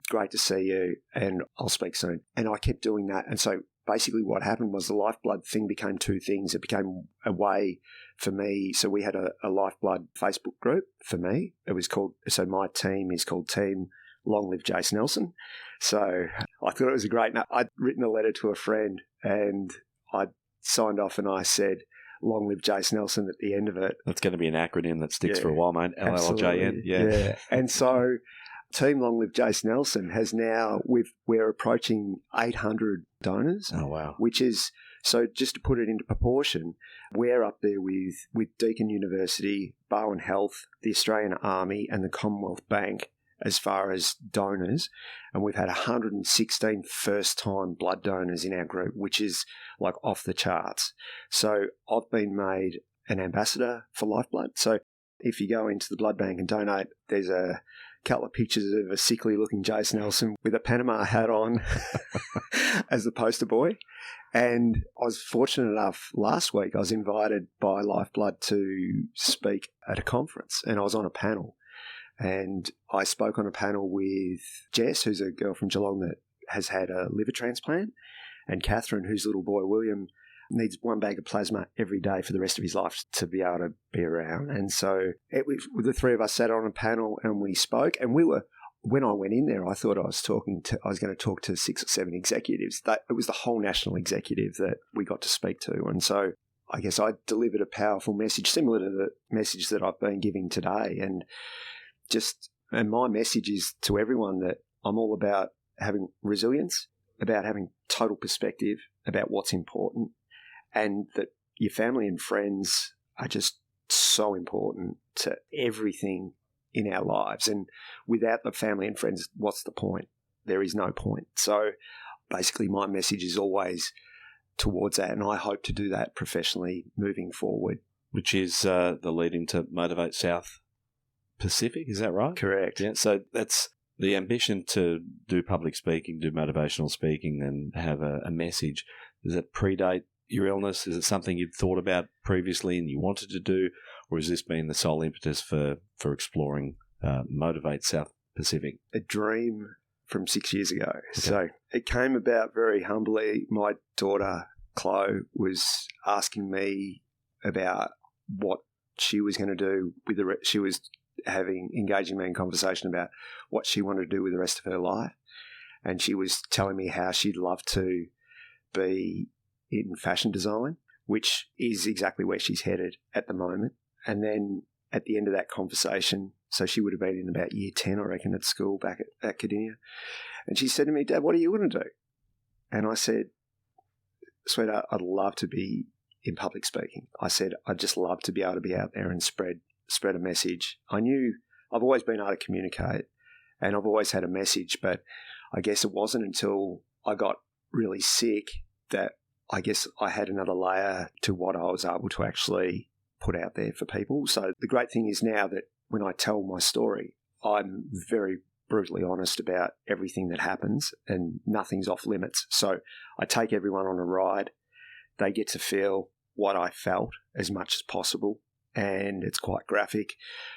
Great to see you, and I'll speak soon. And I kept doing that. And so basically what happened was the lifeblood thing became two things. It became a way for me. So we had a lifeblood Facebook group for me. It was called, so my team is called Team Long Live Jace Nelson. So I thought it was a great, I'd written a letter to a friend, and I signed off and I said, Long Live Jace Nelson at the end of it. That's going to be an acronym that sticks for a while, mate. LLJN. Yeah. And so Team Long Live Jace Nelson has now, we're approaching 800 donors. Oh, wow. Which is, so just to put it into proportion, we're up there with Deakin University, Bowen Health, the Australian Army, and the Commonwealth Bank as far as donors. And we've had 116 first-time blood donors in our group, which is like off the charts. So I've been made an ambassador for Lifeblood. So if you go into the blood bank and donate, there's a couple of pictures of a sickly-looking Jace Nelson with a Panama hat on as the poster boy. And I was fortunate enough, last week I was invited by Lifeblood to speak at a conference, and I was on a panel. And I spoke on a panel with Jess, who's a girl from Geelong that has had a liver transplant, and Catherine, whose little boy, William, needs 1 bag of plasma every day for the rest of his life to be able to be around. And so the three of us sat on a panel and we spoke, and when I went in there, I thought I was going to talk to 6 or 7 executives. It was the whole national executive that we got to speak to. And so I guess I delivered a powerful message similar to the message that I've been giving today. And my message is to everyone that I'm all about having resilience, about having total perspective about what's important, and that your family and friends are just so important to everything in our lives. And without the family and friends, what's the point? There is no point. So basically my message is always towards that, and I hope to do that professionally moving forward. Which is the lead into Motivate South Pacific, is that right? Correct. Yeah, so that's the ambition to do public speaking, do motivational speaking, and have a message. Does it predate your illness? Is it something you'd thought about previously and you wanted to do, or has this been the sole impetus for exploring Motivate South Pacific? A dream from 6 years ago. Okay. So it came about very humbly. My daughter, Chloe, was asking me about what she was going to do with she was engaging me in conversation about what she wanted to do with the rest of her life. And she was telling me how she'd love to be in fashion design, which is exactly where she's headed at the moment. And then at the end of that conversation, so she would have been in about year 10, I reckon, at school back at Cardinia. And she said to me, Dad, what are you going to do? And I said, sweetheart, I'd love to be in public speaking. I said, I'd just love to be able to be out there and spread a message. I knew I've always been able to communicate and I've always had a message, but I guess it wasn't until I got really sick that I guess I had another layer to what I was able to actually put out there for people. So the great thing is now that when I tell my story, I'm very brutally honest about everything that happens, and nothing's off limits. So I take everyone on a ride. They get to feel what I felt as much as possible, and it's quite graphic.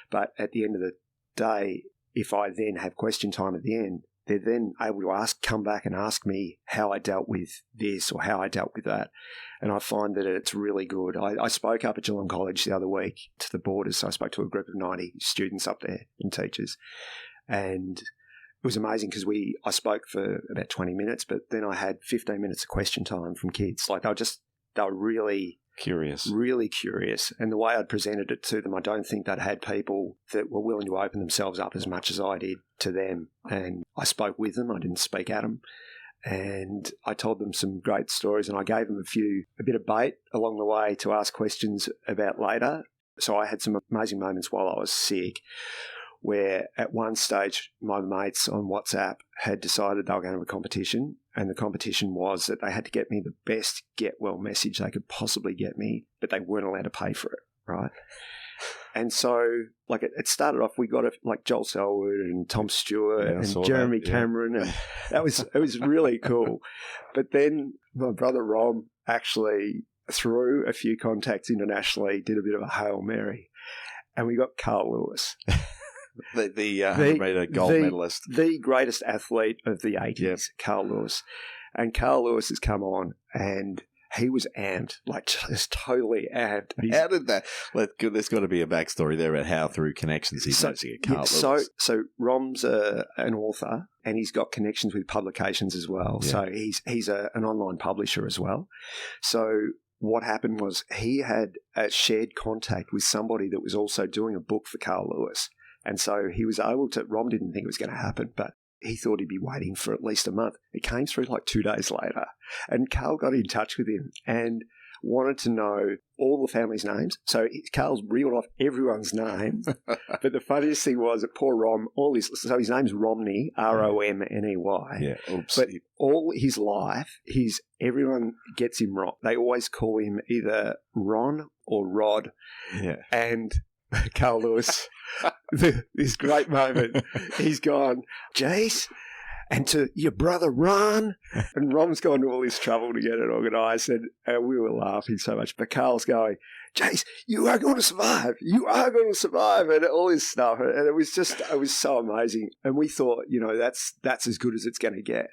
But at the end of the day, if I then have question time at the end, they're then able to come back and ask me how I dealt with this or how I dealt with that. And I find that it's really good. I spoke up at Geelong College the other week to the boarders. So I spoke to a group of 90 students up there and teachers. And it was amazing because I spoke for about 20 minutes, but then I had 15 minutes of question time from kids. Like they were really really curious. And the way I'd presented it to them, I don't think they'd had people that were willing to open themselves up as much as I did to them. And I spoke with them. I didn't speak at them. And I told them some great stories, and I gave them a bit of bait along the way to ask questions about later. So I had some amazing moments while I was sick, where at one stage my mates on WhatsApp had decided they were going to have a competition, and the competition was that they had to get me the best get well message they could possibly get me, but they weren't allowed to pay for it, right? And so, like, it started off, we got like Joel Selwood and Tom Stewart and Jeremy Cameron, and it was really cool. But then my brother Rom actually, through a few contacts internationally, did a bit of a Hail Mary, and we got Carl Lewis. The 100-metre gold medalist. The greatest athlete of the 80s, Carl Lewis. And Carl Lewis has come on, and he was amped, like just totally amped. How did that? There's got to be a backstory there about how through connections he's managed to get Carl Lewis. So Rom's an author, and he's got connections with publications as well. Yeah. So he's an online publisher as well. So what happened was he had a shared contact with somebody that was also doing a book for Carl Lewis. And so he was able to, Rom didn't think it was going to happen, but he thought he'd be waiting for at least a month. It came through like 2 days later, and Carl got in touch with him and wanted to know all the family's names. So Carl's reeled off everyone's name. But the funniest thing was that poor Rom, so his name's Romney, Romney. Yeah, oops. But all his life, everyone gets him wrong. They always call him either Ron or Rod. Yeah. And Carl Lewis, this great moment, he's gone, Jace, and to your brother Ron. And Rom's gone to all this trouble to get it organised, and we were laughing so much. But Carl's going, Jace, you are going to survive. You are going to survive, and all this stuff. And it was so amazing. And we thought, that's as good as it's going to get.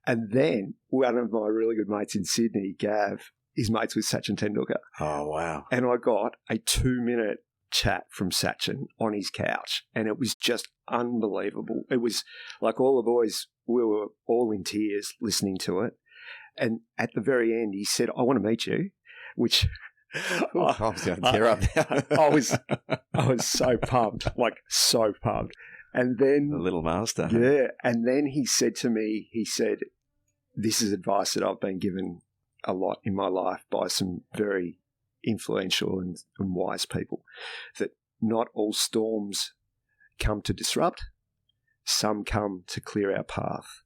And then one of my really good mates in Sydney, Gav, is mates with Sachin Tendulkar. Oh, wow. And I got a 2-minute chat from Sachin on his couch, and it was just unbelievable. It was like all the boys, we were all in tears listening to it. And at the very end, he said, I want to meet you, which I was going to tear up now. I was so pumped, like so pumped. And then the little master. Yeah. And then he said to me, this is advice that I've been given a lot in my life by some very influential and wise people, that not all storms come to disrupt, some come to clear our path.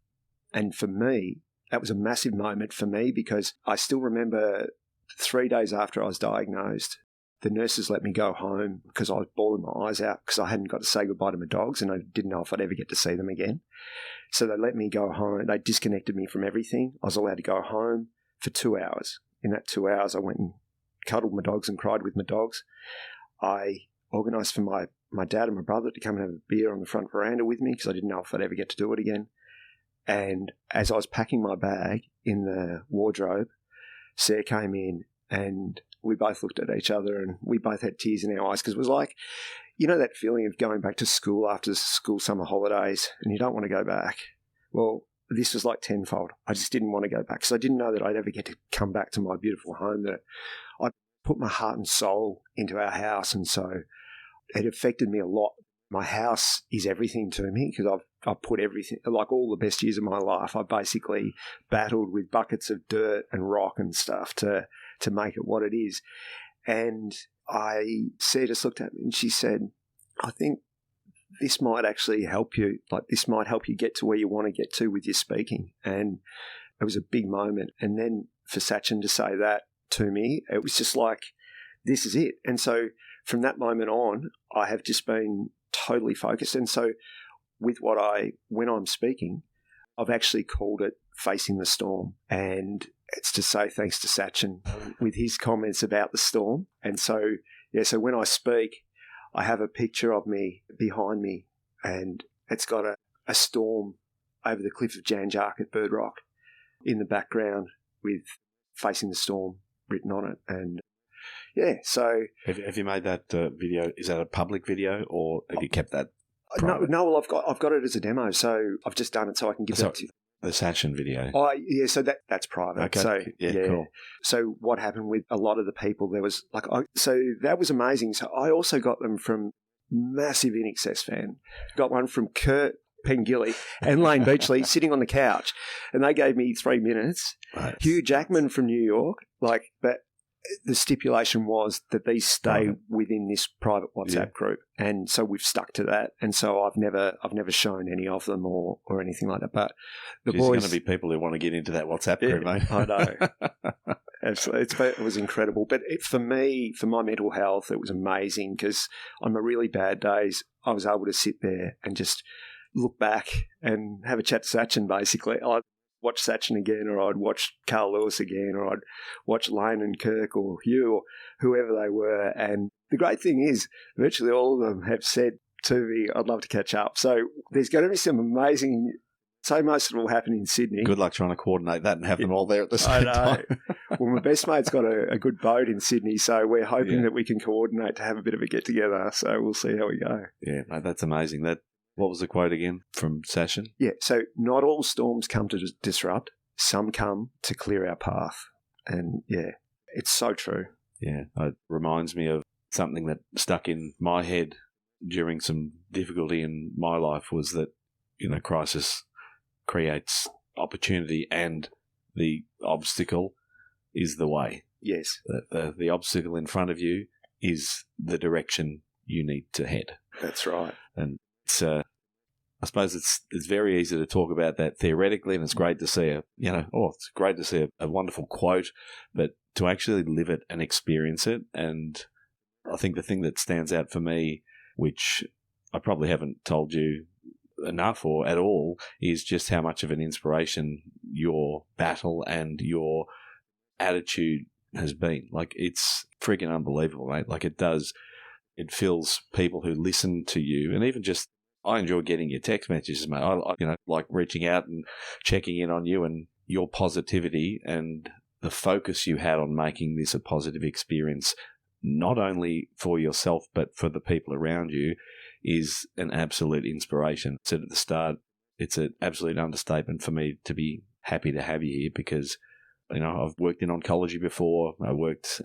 And for me, that was a massive moment for me, because I still remember 3 days after I was diagnosed, the nurses let me go home because I was bawling my eyes out because I hadn't got to say goodbye to my dogs, and I didn't know if I'd ever get to see them again. So they let me go home. They disconnected me from everything. I was allowed to go home for 2 hours. In that 2 hours, I went and cuddled my dogs and cried with my dogs. I organised for my dad and my brother to come and have a beer on the front veranda with me because I didn't know if I'd ever get to do it again. And as I was packing my bag in the wardrobe, Sarah came in, and we both looked at each other, and we both had tears in our eyes, because it was like, that feeling of going back to school after school summer holidays and you don't want to go back. Well, this was like tenfold. I just didn't want to go back because I didn't know that I'd ever get to come back to my beautiful home, that I put my heart and soul into our house. And so it affected me a lot. My house is everything to me because I've put everything, like all the best years of my life, I basically battled with buckets of dirt and rock and stuff to make it what it is. And Sarah just looked at me and she said, I think this might actually help you. Like, this might help you get to where you want to get to with your speaking. And it was a big moment. And then for Sachin to say that to me, it was just like, this is it. And so from that moment on, I have just been totally focused. And so when I'm speaking, I've actually called it Facing the Storm. And it's to say thanks to Sachin with his comments about the storm. And so when I speak, I have a picture of me behind me, and it's got a storm over the cliff of Janjark at Bird Rock in the background with Facing the Storm written on it. And so... Have you made that video? Is that a public video, or have you kept that private? No, well, I've got it as a demo, so I've just done it so I can give it to you. The Sachin video. So that's private. Okay. So Cool. So what happened with a lot of the people? There was so that was amazing. So I also got them from massive In Excess fan. Got one from Kurt Pengilly and Lane Beachley sitting on the couch, and they gave me 3 minutes. Right. Hugh Jackman from New York, but the stipulation was that these stay within this private WhatsApp group, and so we've stuck to that. And so I've never shown any of them or anything like that. But the boys, there's going to be people who want to get into that WhatsApp group, mate. I know. It was incredible. But for me, for my mental health, it was amazing because on my really bad days, I was able to sit there and just look back and have a chat to Sachin, basically. I'd watch Sachin again, or I'd watch Carl Lewis again, or I'd watch Lane and Kirk or Hugh or whoever they were. And the great thing is, virtually all of them have said to me, I'd love to catch up. So there's going to be some amazing... So most of it will happen in Sydney. Good luck trying to coordinate that and have them all there at the same time. Well, my best mate's got a good boat in Sydney, so we're hoping that we can coordinate to have a bit of a get-together. So we'll see how we go. Yeah, mate, that's amazing. What was the quote again from Sachin? Yeah, so not all storms come to disrupt. Some come to clear our path. And, it's so true. Yeah, it reminds me of something that stuck in my head during some difficulty in my life was that, crisis creates opportunity, and the obstacle is the way. Yes. The obstacle in front of you is the direction you need to head. That's right. And it's, I suppose it's very easy to talk about that theoretically, and it's great to see it's great to see a wonderful quote, but to actually live it and experience it. And I think the thing that stands out for me, which I probably haven't told you enough or at all, is just how much of an inspiration your battle and your attitude has been. Like, it's freaking unbelievable, mate. Like, it fills people who listen to you, and even just, I enjoy getting your text messages, mate. I like reaching out and checking in on you, and your positivity and the focus you had on making this a positive experience, not only for yourself but for the people around you, is an absolute inspiration. I said at the start, it's an absolute understatement for me to be happy to have you here because, I've worked in oncology before.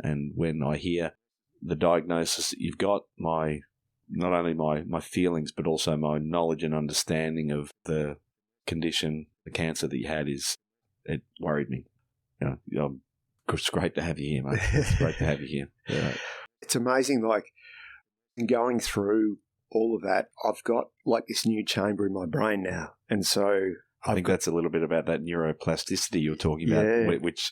And when I hear the diagnosis that you've got, not only my feelings, but also my knowledge and understanding of the condition, the cancer that you had, it worried me. It's great to have you here, mate. It's great to have you here. Yeah. It's amazing, going through all of that, I've got this new chamber in my brain now. And so I think that's a little bit about that neuroplasticity you're talking about, which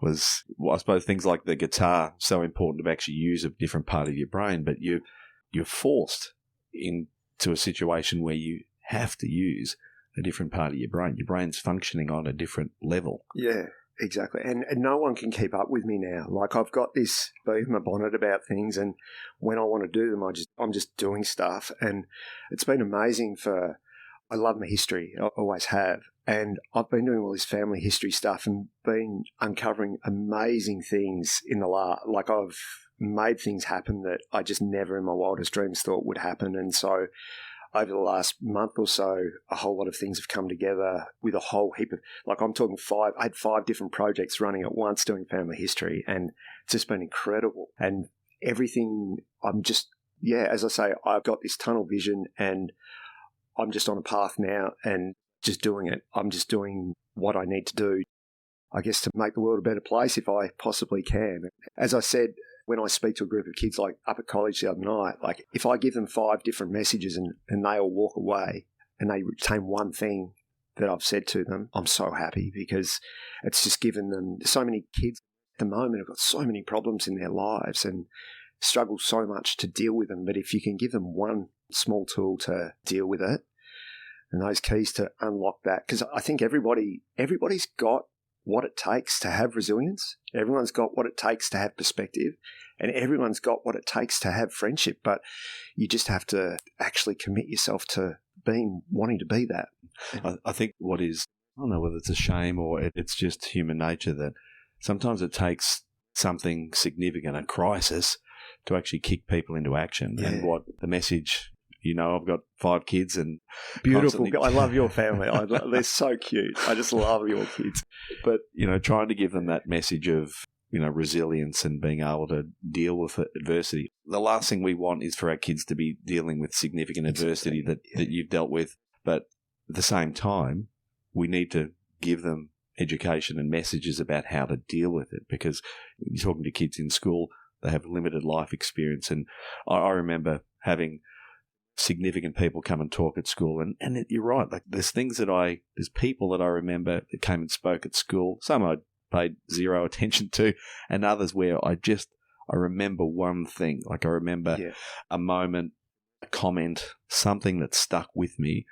was, I suppose, things like the guitar, so important to actually use a different part of your brain, but you're forced into a situation where you have to use a different part of your brain. Your brain's functioning on a different level. Yeah. Exactly. And no one can keep up with me now. I've got this beat in my bonnet about things, and when I want to do them, I'm just doing stuff. And it's been amazing I love my history. I always have. And I've been doing all this family history stuff and been uncovering amazing things in the last, I've made things happen that I just never in my wildest dreams thought would happen. And so over the last month or so, a whole lot of things have come together with a whole heap of, I'm talking I had 5 different projects running at once doing family history, and it's just been incredible. And everything, I'm just, as I say, I've got this tunnel vision and I'm just on a path now and just doing it. I'm just doing what I need to do, I guess, to make the world a better place if I possibly can. As I said, when I speak to a group of kids up at college the other night, if I give them 5 different messages and they all walk away and they retain one thing that I've said to them, I'm so happy, because it's just given them, so many kids at the moment have got so many problems in their lives and struggle so much to deal with them. But if you can give them one small tool to deal with it, and those keys to unlock that. Because I think everybody's got what it takes to have resilience. Everyone's got what it takes to have perspective, and everyone's got what it takes to have friendship. But you just have to actually commit yourself to wanting to be that. I think what is, I don't know whether it's a shame or it's just human nature, that sometimes it takes something significant, a crisis, to actually kick people into action. Yeah. And what the message, I've got 5 kids and beautiful. I love your family. They're so cute. I just love your kids. But, trying to give them that message of, resilience and being able to deal with adversity. The last thing we want is for our kids to be dealing with significant adversity that you've dealt with. But at the same time, we need to give them education and messages about how to deal with it, because when you're talking to kids in school, they have limited life experience. And I remember having significant people come and talk at school, and you're right, like there's people that I remember that came and spoke at school. Some I paid zero attention to, and others where I remember one thing. Like I remember a moment, a comment, something that stuck with me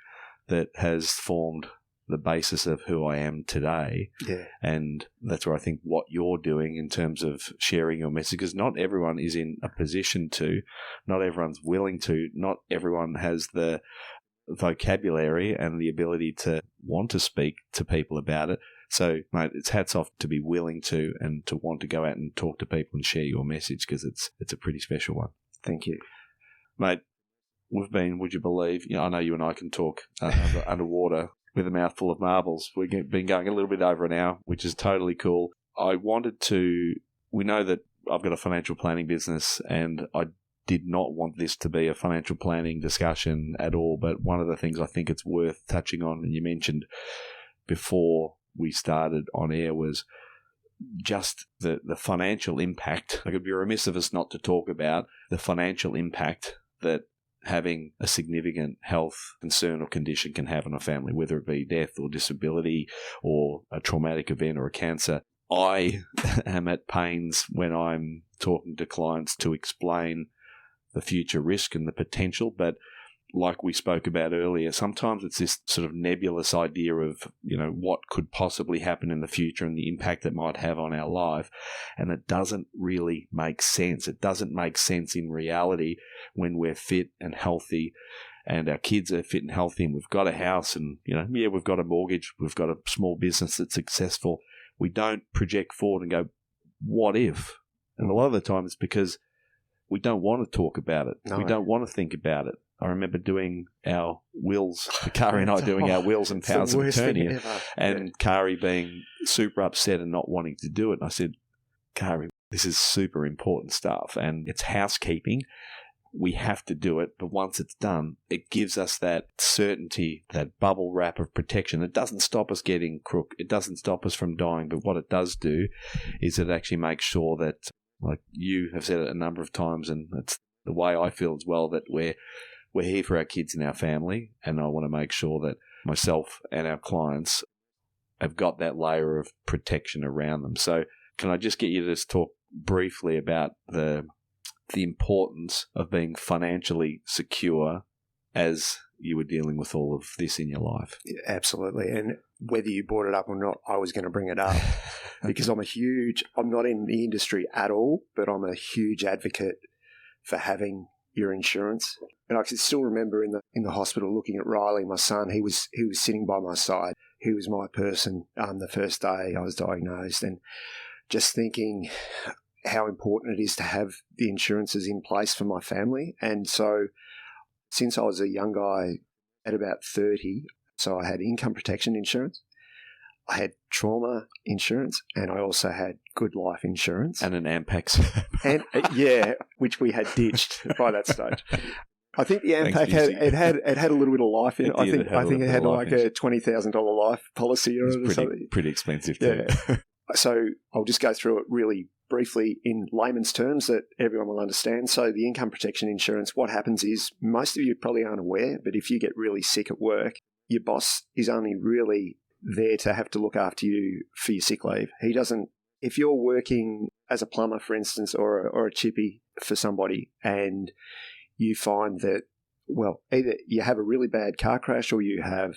that has formed the basis of who I am today. Yeah. And that's where I think what you're doing in terms of sharing your message, because not everyone is in a position to, not everyone's willing to, not everyone has the vocabulary and the ability to want to speak to people about it. So, mate, it's hats off to be willing to and to want to go out and talk to people and share your message, because it's a pretty special one. Thank you. Mate, we've been, would you believe, I know you and I can talk underwater with a mouthful of marbles. We've been going a little bit over an hour, which is totally cool. We know that I've got a financial planning business, and I did not want this to be a financial planning discussion at all, but one of the things I think it's worth touching on, and you mentioned before we started on air, was just the financial impact. Like, it'd be remiss of us not to talk about the financial impact that having a significant health concern or condition can have on a family, whether it be death or disability or a traumatic event or a cancer. I am at pains when I'm talking to clients to explain the future risk and the potential, but like we spoke about earlier, sometimes it's this sort of nebulous idea of, what could possibly happen in the future and the impact it might have on our life. And it doesn't really make sense. It doesn't make sense in reality when we're fit and healthy and our kids are fit and healthy and we've got a house and, we've got a mortgage, we've got a small business that's successful. We don't project forward and go, what if? And a lot of the time it's because we don't want to talk about it. No. We don't want to think about it. I remember doing our wills, Kari and I doing our wills and powers of attorney, and Kari being super upset and not wanting to do it. And I said, Kari, this is super important stuff and it's housekeeping. We have to do it, but once it's done, it gives us that certainty, that bubble wrap of protection. It doesn't stop us getting crook. It doesn't stop us from dying, but what it does do is it actually makes sure that, like you have said it a number of times, and it's the way I feel as well, that we're here for our kids and our family, and I want to make sure that myself and our clients have got that layer of protection around them. So can I just get you to just talk briefly about the importance of being financially secure as you were dealing with all of this in your life? Yeah, absolutely. And whether you brought it up or not, I was going to bring it up because I'm not in the industry at all, but I'm a huge advocate for having your insurance. And I can still remember in the hospital looking at Riley, my son. He was sitting by my side. He was my person the first day I was diagnosed, and just thinking how important it is to have the insurances in place for my family. And so since I was a young guy at about 30, so I had income protection insurance, I had trauma insurance, and I also had good life insurance. And an Ampex. And which we had ditched by that stage. I think the Ampac had a little bit of life in it. I think it had like a $20,000 life policy or something. Pretty expensive too. Yeah. So I'll just go through it really briefly in layman's terms that everyone will understand. So the income protection insurance, what happens is, most of you probably aren't aware, but if you get really sick at work, your boss is only really there to have to look after you for your sick leave. He doesn't, if you're working as a plumber, for instance, or a chippy for somebody, and you find that well, either you have a really bad car crash or you have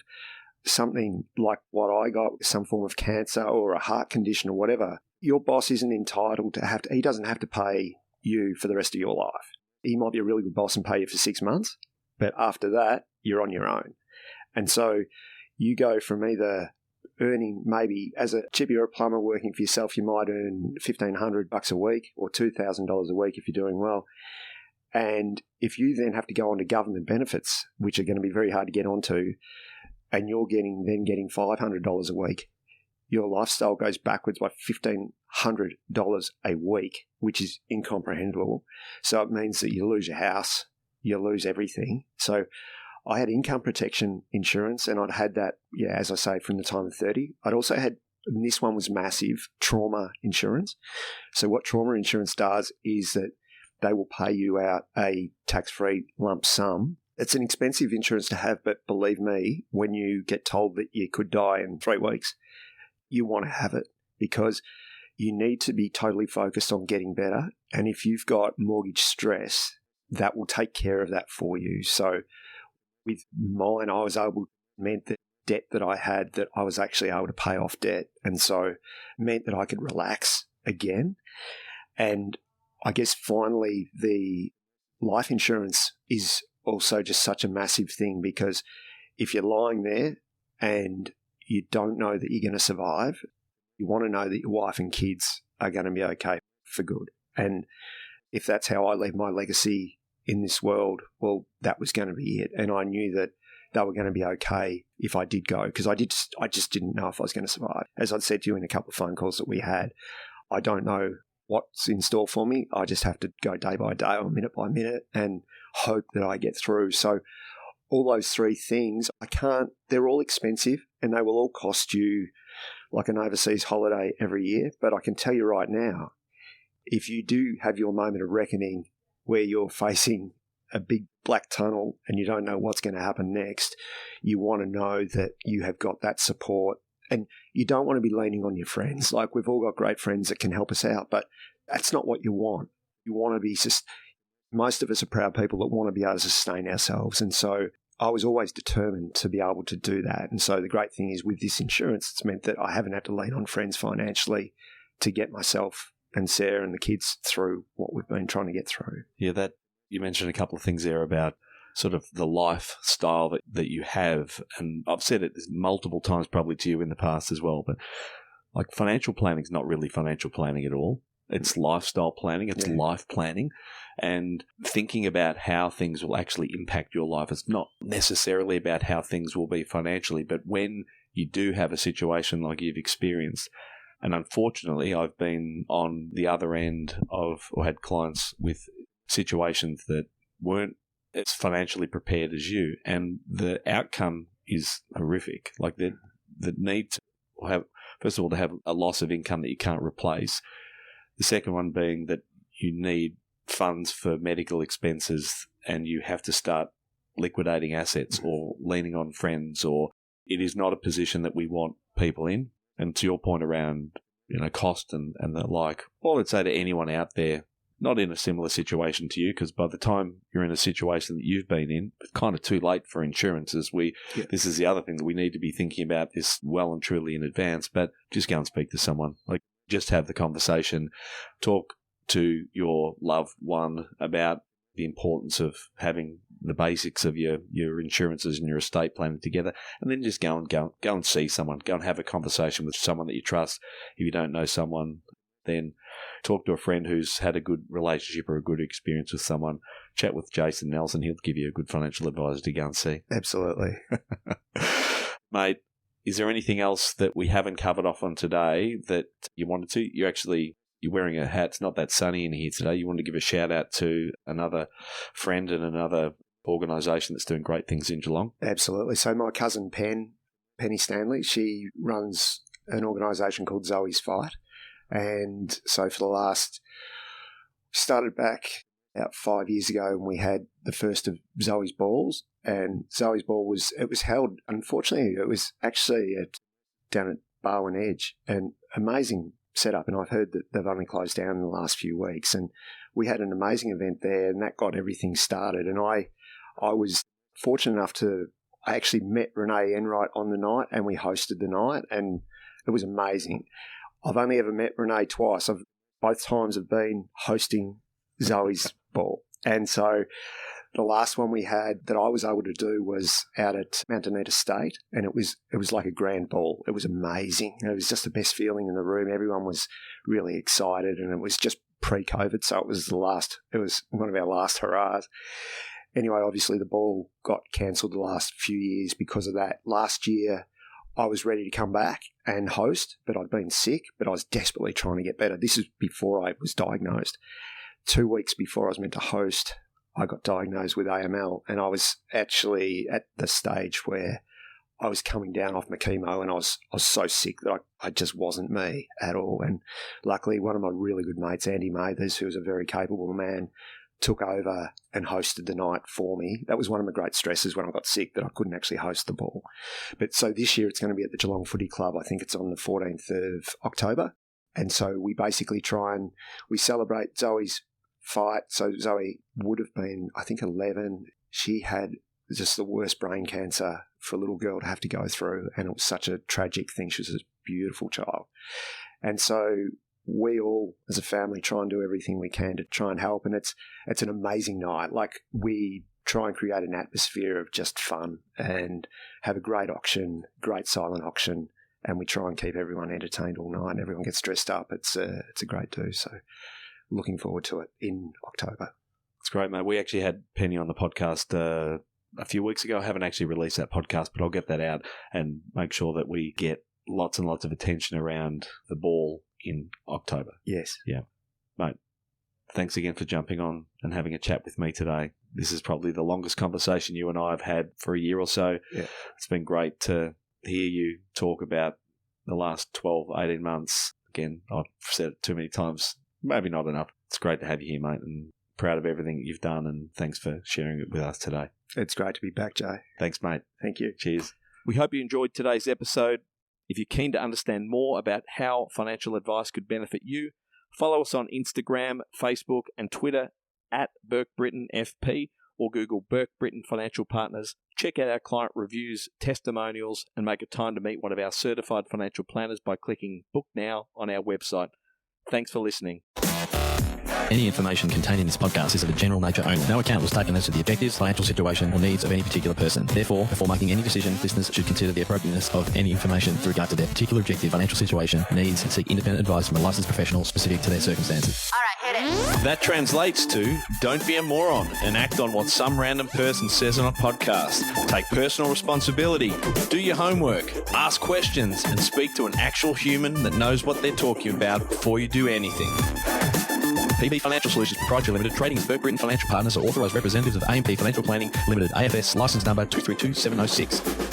something like what I got, some form of cancer or a heart condition or whatever, your boss isn't entitled to he doesn't have to pay you for the rest of your life. He might be a really good boss and pay you for 6 months, but after that, you're on your own. And so you go from either earning maybe as a chippy or a plumber working for yourself, you might earn $1,500 a week or $2,000 a week if you're doing well. And if you then have to go on to government benefits, which are going to be very hard to get onto, and you're getting $500 a week, your lifestyle goes backwards by $1,500 a week, which is incomprehensible. So it means that you lose your house, you lose everything. So I had income protection insurance, and I'd had that, as I say, from the time of 30. I'd also had, and this one was massive, trauma insurance. So what trauma insurance does is that they will pay you out a tax-free lump sum. It's an expensive insurance to have, but believe me, when you get told that you could die in 3 weeks, you want to have it because you need to be totally focused on getting better. And if you've got mortgage stress, that will take care of that for you. So with mine, meant that debt that I had, that I was actually able to pay off debt. And so meant that I could relax again. And I guess finally, the life insurance is also just such a massive thing because if you're lying there and you don't know that you're going to survive, you want to know that your wife and kids are going to be okay for good. And if that's how I leave my legacy in this world, well, that was going to be it. And I knew that they were going to be okay if I did go because I just didn't know if I was going to survive. As I'd said to you in a couple of phone calls that we had, I don't know what's in store for me. I just have to go day by day or minute by minute and hope that I get through. So all those three things, they're all expensive and they will all cost you like an overseas holiday every year. But I can tell you right now, if you do have your moment of reckoning where you're facing a big black tunnel and you don't know what's going to happen next, you want to know that you have got that support. And you don't want to be leaning on your friends. Like we've all got great friends that can help us out, but that's not what you want. You want to be most of us are proud people that want to be able to sustain ourselves. And so I was always determined to be able to do that. And so the great thing is with this insurance, it's meant that I haven't had to lean on friends financially to get myself and Sarah and the kids through what we've been trying to get through. Yeah, that you mentioned a couple of things there about sort of the lifestyle that you have. And I've said it multiple times probably to you in the past as well, but like financial planning is not really financial planning at all. It's lifestyle planning. It's life planning and thinking about how things will actually impact your life. It's not necessarily about how things will be financially, but when you do have a situation like you've experienced, and unfortunately I've been on the other end of or had clients with situations that weren't as financially prepared as you, and the outcome is horrific. Like the need to have, first of all, to have a loss of income that you can't replace. The second one being that you need funds for medical expenses and you have to start liquidating assets or leaning on friends, or it is not a position that we want people in. And to your point around, cost and the like, all I'd say to anyone out there, not in a similar situation to you, because by the time you're in a situation that you've been in, it's kind of too late for insurances. This is the other thing that we need to be thinking about this well and truly in advance, but just go and speak to someone. Like, just have the conversation, talk to your loved one about the importance of having the basics of your insurances and your estate planning together, and then just go and see someone, go and have a conversation with someone that you trust. If you don't know someone, then talk to a friend who's had a good relationship or a good experience with someone. Chat with Jason Nelson. He'll give you a good financial advisor to go and see. Absolutely. Mate, is there anything else that we haven't covered off on today that you wanted to? You're wearing a hat. It's not that sunny in here today. You want to give a shout out to another friend and another organisation that's doing great things in Geelong? Absolutely. So my cousin Penny Stanley, she runs an organisation called Zoe's Fight. And so for the started back about 5 years ago when we had the first of Zoe's Balls. And Zoe's Ball was held, unfortunately, it was actually down at Barwon Edge, an amazing setup. And I've heard that they've only closed down in the last few weeks. And we had an amazing event there and that got everything started. And I I was fortunate enough I actually met Renee Enright on the night, and we hosted the night, and it was amazing. I've only ever met Renee twice. Both times have been hosting Zoe's ball. And so the last one we had that I was able to do was out at Mount Anita State, and it was like a grand ball. It was amazing. It was just the best feeling in the room. Everyone was really excited, and it was just pre-COVID, so it was one of our last hurrahs. Anyway, obviously the ball got cancelled the last few years because of that. Last year, I was ready to come back and host, but I'd been sick, but I was desperately trying to get better. This is before I was diagnosed. 2 weeks before I was meant to host, I got diagnosed with AML, and I was actually at the stage where I was coming down off my chemo, and I was so sick that I just wasn't me at all. And luckily, one of my really good mates, Andy Mathers, who was a very capable man, took over and hosted the night for me. That was one of my great stresses when I got sick, that I couldn't actually host the ball. But so this year it's going to be at the Geelong Footy Club. I think it's on the 14th of October. And so we basically we celebrate Zoe's fight. So Zoe would have been, I think, 11. She had just the worst brain cancer for a little girl to have to go through. And it was such a tragic thing. She was a beautiful child. And so we all, as a family, try and do everything we can to try and help. And it's an amazing night. Like, we try and create an atmosphere of just fun and have a great auction, great silent auction, and we try and keep everyone entertained all night. And everyone gets dressed up. It's a great do. So looking forward to it in October. It's great, mate. We actually had Penny on the podcast a few weeks ago. I haven't actually released that podcast, but I'll get that out and make sure that we get lots and lots of attention around the ball in October. Yes. Yeah. Mate, thanks again for jumping on and having a chat with me today. This is probably the longest conversation you and I have had for a year or so. Yeah. It's been great to hear you talk about the last 12, 18 months. Again, I've said it too many times, maybe not enough. It's great to have you here, mate, and proud of everything that you've done, and thanks for sharing it with us today. It's great to be back, Jay. Thanks, mate. Thank you. Cheers. We hope you enjoyed today's episode. If you're keen to understand more about how financial advice could benefit you, follow us on Instagram, Facebook, and Twitter at Burke Britton FP, or Google Burke Britton Financial Partners. Check out our client reviews, testimonials, and make a time to meet one of our certified financial planners by clicking Book Now on our website. Thanks for listening. Any information contained in this podcast is of a general nature only. No account was taken as to the objectives, financial situation, or needs of any particular person. Therefore, before making any decision, listeners should consider the appropriateness of any information with regard to their particular objective, financial situation, needs, and seek independent advice from a licensed professional specific to their circumstances. All right, hit it. That translates to, don't be a moron and act on what some random person says on a podcast. Take personal responsibility, do your homework, ask questions, and speak to an actual human that knows what they're talking about before you do anything. PB Financial Solutions Proprietary Limited, trading as Burke Britton Financial Partners, are authorised representatives of AMP Financial Planning Limited, AFS, licence number 232706.